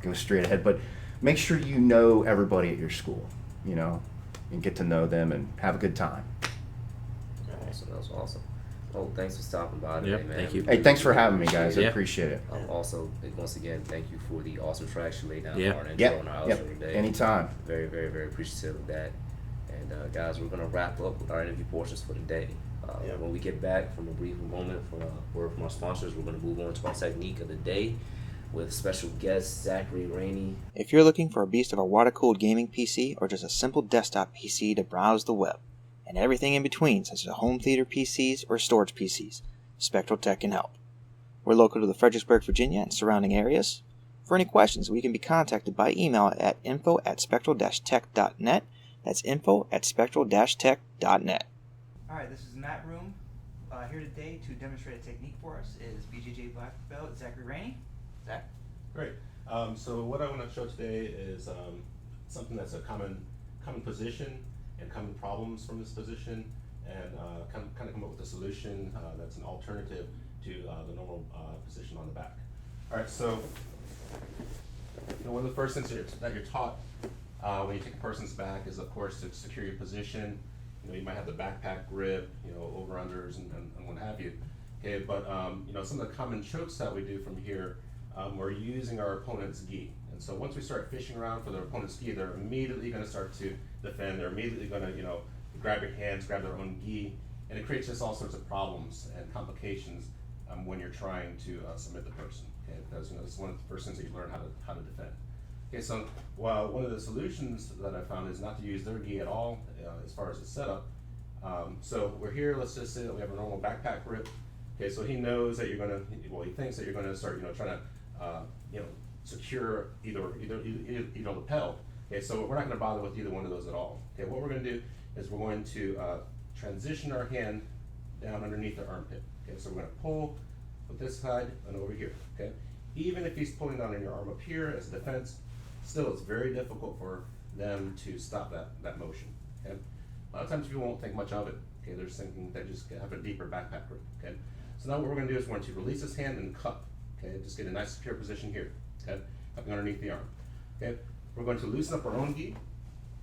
go straight ahead. But make sure you know everybody at your school, you know, and get to know them and have a good time. Awesome. That was awesome. Oh, thanks for stopping by today, man. Thank you. Hey, thanks for having me, guys. I Yeah. appreciate it. Also, once again, thank you for the awesome tracks you laid down Yeah. for our intro Yep. and our Yep. outro today. Anytime. Very, very, very appreciative of that. And guys, we're gonna wrap up with our interview portions for today. When we get back from a brief moment from a word from our sponsors, we're gonna move on to our technique of the day with special guest Zachary Rainey. If you're looking for a beast of a water-cooled gaming PC or just a simple desktop PC to browse the web, and everything in between such as home theater PCs or storage PCs, Spectral Tech can help. We're local to the Fredericksburg, Virginia and surrounding areas. For any questions, we can be contacted by email at info@spectral-tech.net. That's info@spectral-tech.net. Alright, this is Matt Room. Here today to demonstrate a technique for us is BJJ Black Belt Zachary Rainey. Zach? Great. So what I want to show today is something that's a common position and common problems from this position, and kind of come up with a solution that's an alternative to the normal position on the back. All right. So one of the first things that you're taught when you take a person's back is, of course, to secure your position. You might have the backpack grip, over-unders and what have you. Okay, but some of the common chokes that we do from here, we're using our opponent's gi. And so once we start fishing around for their opponent's gi, they're immediately going to start to defend. They're immediately going to, grab your hands, grab their own gi, and it creates just all sorts of problems and complications when you're trying to submit the person. Okay, because this is one of the first things that you learn how to defend. Okay, so one of the solutions that I found is not to use their gi at all as far as the setup. So we're here. Let's just say that we have a normal backpack grip. Okay, so he knows that he thinks that you're gonna start, trying to, secure either lapel. Okay, so we're not gonna bother with either one of those at all. Okay, what we're gonna do is we're going to transition our hand down underneath the armpit. Okay, so we're gonna pull with this side and over here. Okay, even if he's pulling down on your arm up here as defense, still it's very difficult for them to stop that motion. Okay, a lot of times people won't think much of it. Okay, they're just thinking they just have a deeper backpack grip. Okay, so now what we're going to do is we're going to release this hand and cup. Okay, just get a nice secure position here. Okay, cupping underneath the arm. Okay, we're going to loosen up our own gi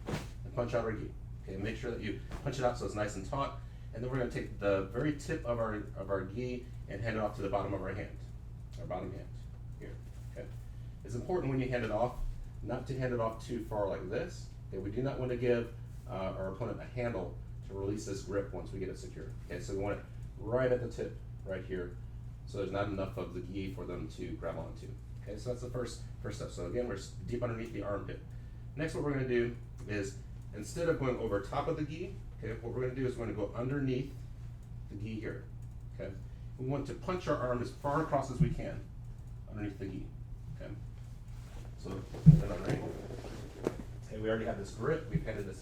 and punch out our gi. Okay, make sure that you punch it out so it's nice and taut. And then we're going to take the very tip of our gi and hand it off to the bottom of our hand, our bottom hand here. Okay, it's important when you hand it off not to hand it off too far like this. Okay, we do not want to give our opponent a handle to release this grip once we get it secure. Okay, so we want it right at the tip, right here, so there's not enough of the gi for them to grab onto. Okay, so that's the first step. So again, we're deep underneath the armpit. Next, what we're going to do is, instead of going over top of the gi, okay, what we're going to do is we're going to go underneath the gi here. Okay, we want to punch our arm as far across as we can. underneath the gi. Okay. So another angle. Okay, we already have this grip. We've handed this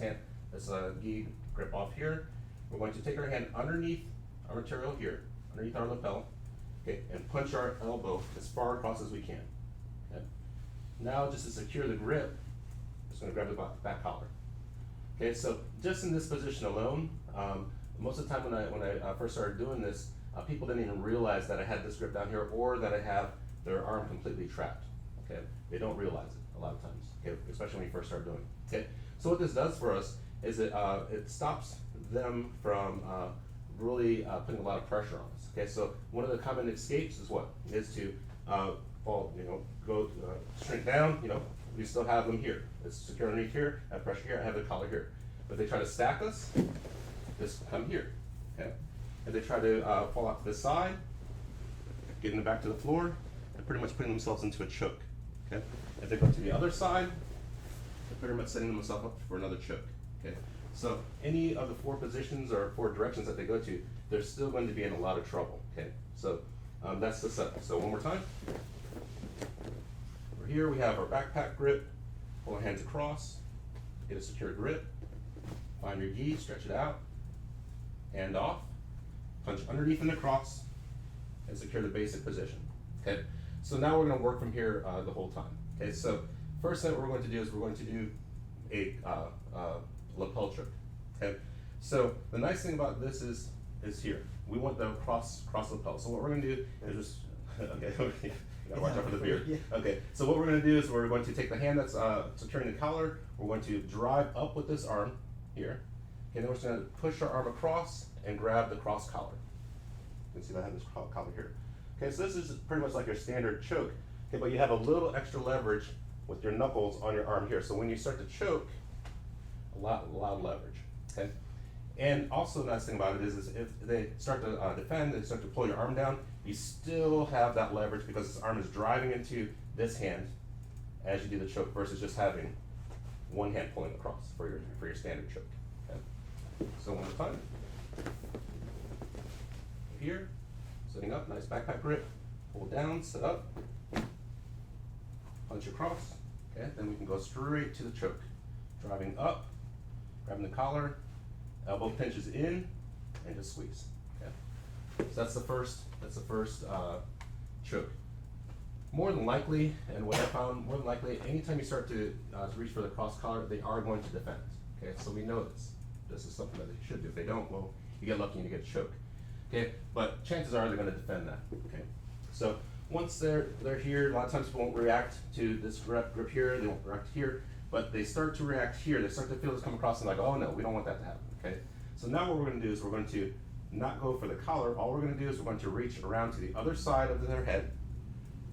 gi grip off here. We're going to take our hand underneath our material here, underneath our lapel, okay, and punch our elbow as far across as we can. Okay. Now, just to secure the grip, I'm just going to grab the back collar. Okay, so just in this position alone, most of the time when I first started doing this, people didn't even realize that I had this grip down here or that I have their arm completely trapped. Okay, they don't realize it a lot of times. Okay, especially when you first start doing it. Okay, so what this does for us is it stops them from really putting a lot of pressure on us. Okay, so one of the common escapes is what is to fall, go shrink down. We still have them here. It's secure underneath here. I have pressure here. I have the collar here. But if they try to stack us, just come here. Okay, if they try to fall off to the side, getting back to the floor, and pretty much putting themselves into a choke. Okay, if they go to the other side, they're pretty much setting themselves up for another choke. Okay, so any of the 4 positions or 4 directions that they go to, they're still going to be in a lot of trouble. Okay, so that's the setup. So one more time. We're here. We have our backpack grip. Pull our hands across. Get a secure grip. Find your gi. Stretch it out. Hand off. Punch underneath and across, and secure the basic position. Okay. So now we're going to work from here the whole time. Okay. So first thing we're going to do is we're going to do a lapel choke. Okay. So the nice thing about this is here. We want the cross lapel. So what we're going to do is just okay. You gotta watch out for the beard. Yeah. Okay. So what we're going to do is we're going to take the hand that's securing the collar. We're going to drive up with this arm here. Okay. Then we're just going to push our arm across and grab the cross collar. You can see that I have this collar here. Okay, so this is pretty much like your standard choke. Okay, but you have a little extra leverage with your knuckles on your arm here. So when you start to choke, a lot of leverage. Okay, and also the nice thing about it is if they start to defend, they start to pull your arm down, you still have that leverage because this arm is driving into this hand as you do the choke versus just having one hand pulling across for your standard choke. Okay, so one more time. Here, sitting up, nice backpack grip, pull down, sit up, punch across, okay, then we can go straight to the choke. Driving up, grabbing the collar, elbow pinches in, and just squeeze, okay. So that's the first choke. More than likely, and what I found, more than likely, anytime you start to reach for the cross collar, they are going to defend, okay, so we know this. This is something that they should do. If they don't, well, you get lucky and you get choked. Okay, but chances are they're going to defend that. Okay, so once they're here, a lot of times people won't react to this grip here. They won't react here, but they start to react here. They start to feel this come across and like, oh no, we don't want that to happen. Okay, so now what we're going to do is we're going to not go for the collar. All we're going to do is we're going to reach around to the other side of their head,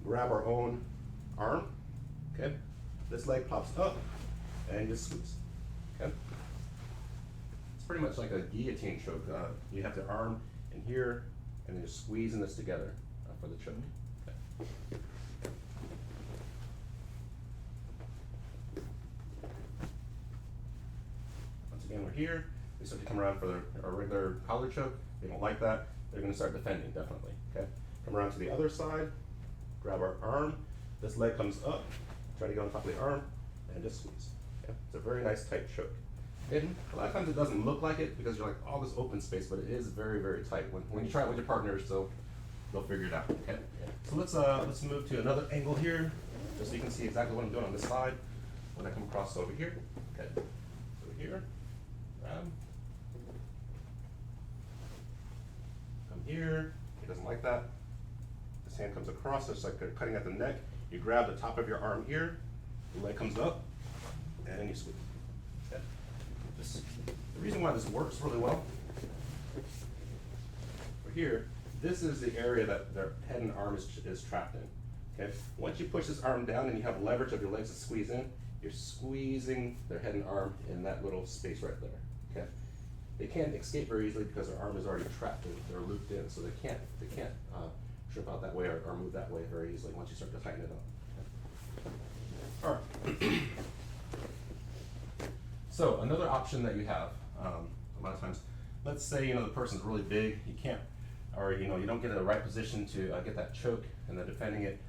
grab our own arm. Okay, this leg pops up, and just squeeze. Okay, it's pretty much like a guillotine choke. You have the arm in here, and then just squeezing this together for the choke. Okay. Once again, we're here. They start to come around for our regular collar choke. They don't like that. They're going to start defending, definitely. Okay. Come around to the other side, grab our arm. This leg comes up, try to get on top of the arm, and just squeeze. Okay. It's a very nice tight choke. And a lot of times it doesn't look like it because you're like all this open space, but it is very, very tight. When you try it with your partners, they'll figure it out. Okay. So let's move to another angle here, just so you can see exactly what I'm doing on this side. When I come across over here, okay. Over here, grab. Come here. He doesn't like that. This hand comes across, it's like they're cutting at the neck. You grab the top of your arm here. The leg comes up, and you squeeze. Okay. The reason why this works really well, for here, this is the area that their head and arm is trapped in. Okay. Once you push this arm down and you have leverage of your legs to squeeze in, you're squeezing their head and arm in that little space right there. Okay. They can't escape very easily because their arm is already trapped. They're looped in, so they can't trip out that way or move that way very easily once you start to tighten it up. Okay. All right. So another option that you have, a lot of times, let's say the person's really big, you can't, or you don't get in the right position to get that choke and then defending it.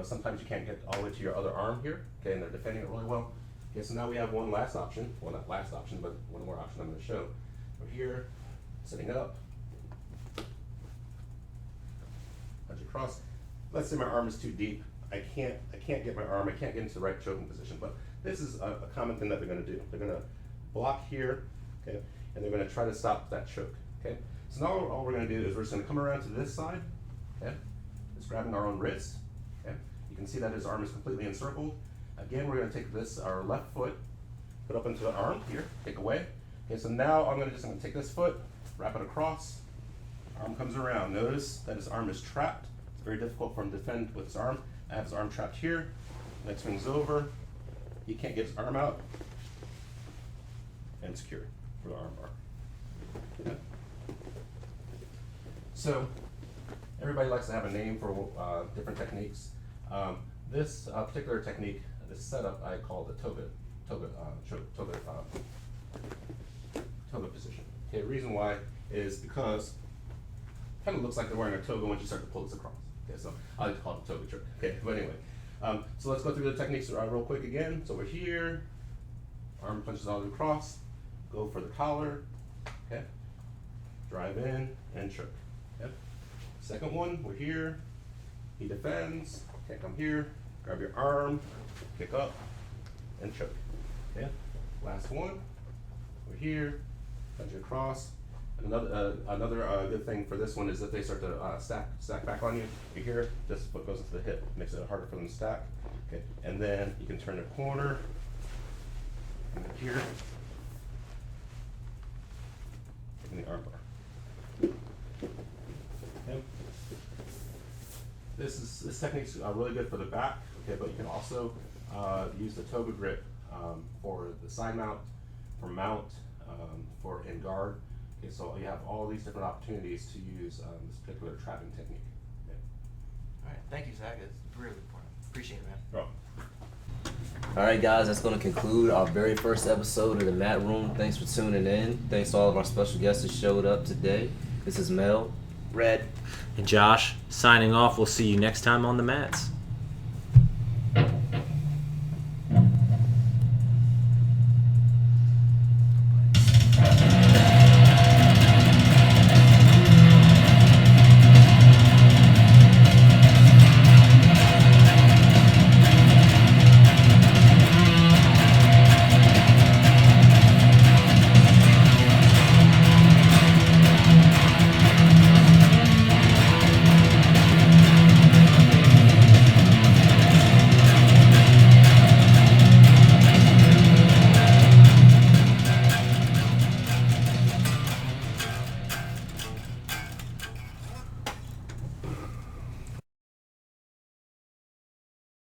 Sometimes you can't get all the way to your other arm here, okay, and they're defending it really well. Okay, so now we have one last option, well not last option, but one more option I'm going to show. We're here, sitting up, punch across. Let's say my arm is too deep. I can't get my arm, I can't get into the right choking position, but this is a common thing that they're going to do. They're going to block here, okay, and they're going to try to stop that choke, okay. So now all we're going to do is we're just going to come around to this side, okay, just grabbing our own wrist, okay. You can see that his arm is completely encircled. Again, we're going to take this, our left foot, put up into the arm here, take away. Okay, so now I'm going to take this foot, wrap it across, arm comes around. Notice that his arm is trapped. It's very difficult for him to defend with his arm. I have his arm trapped here, leg swings over, he can't get his arm out, and secure for the arm bar. Okay. So, everybody likes to have a name for different techniques. This particular technique, this setup, I call the toga position. Okay, the reason why is because it kind of looks like they're wearing a toga once you start to pull this across. Okay, so I like to call it the toga trick. Okay, but anyway, so let's go through the techniques real quick again. So we're here, arm punches all the way across, go for the collar, okay, drive in and choke. Okay. Second one, we're here, he defends, okay, come here, grab your arm, kick up, and choke. Okay. Last one, we're here, punch it across. Another good thing for this one is if they start to stack back on you, you're here, this foot goes into the hip, makes it harder for them to stack. Okay, and then you can turn the corner, and then here, taking the arm bar. Okay. This technique's really good for the back, okay, but you can also use the toga grip for the side mount, for mount, for in guard. Okay, so you have all these different opportunities to use this particular trapping technique. Okay. All right, thank you, Zach. It's really important. Appreciate it, man. Oh. All right, guys, that's going to conclude our very first episode of the Mat Room. Thanks for tuning in. Thanks to all of our special guests that showed up today. This is Mel, Red, And Josh, signing off. We'll see you next time on the mats.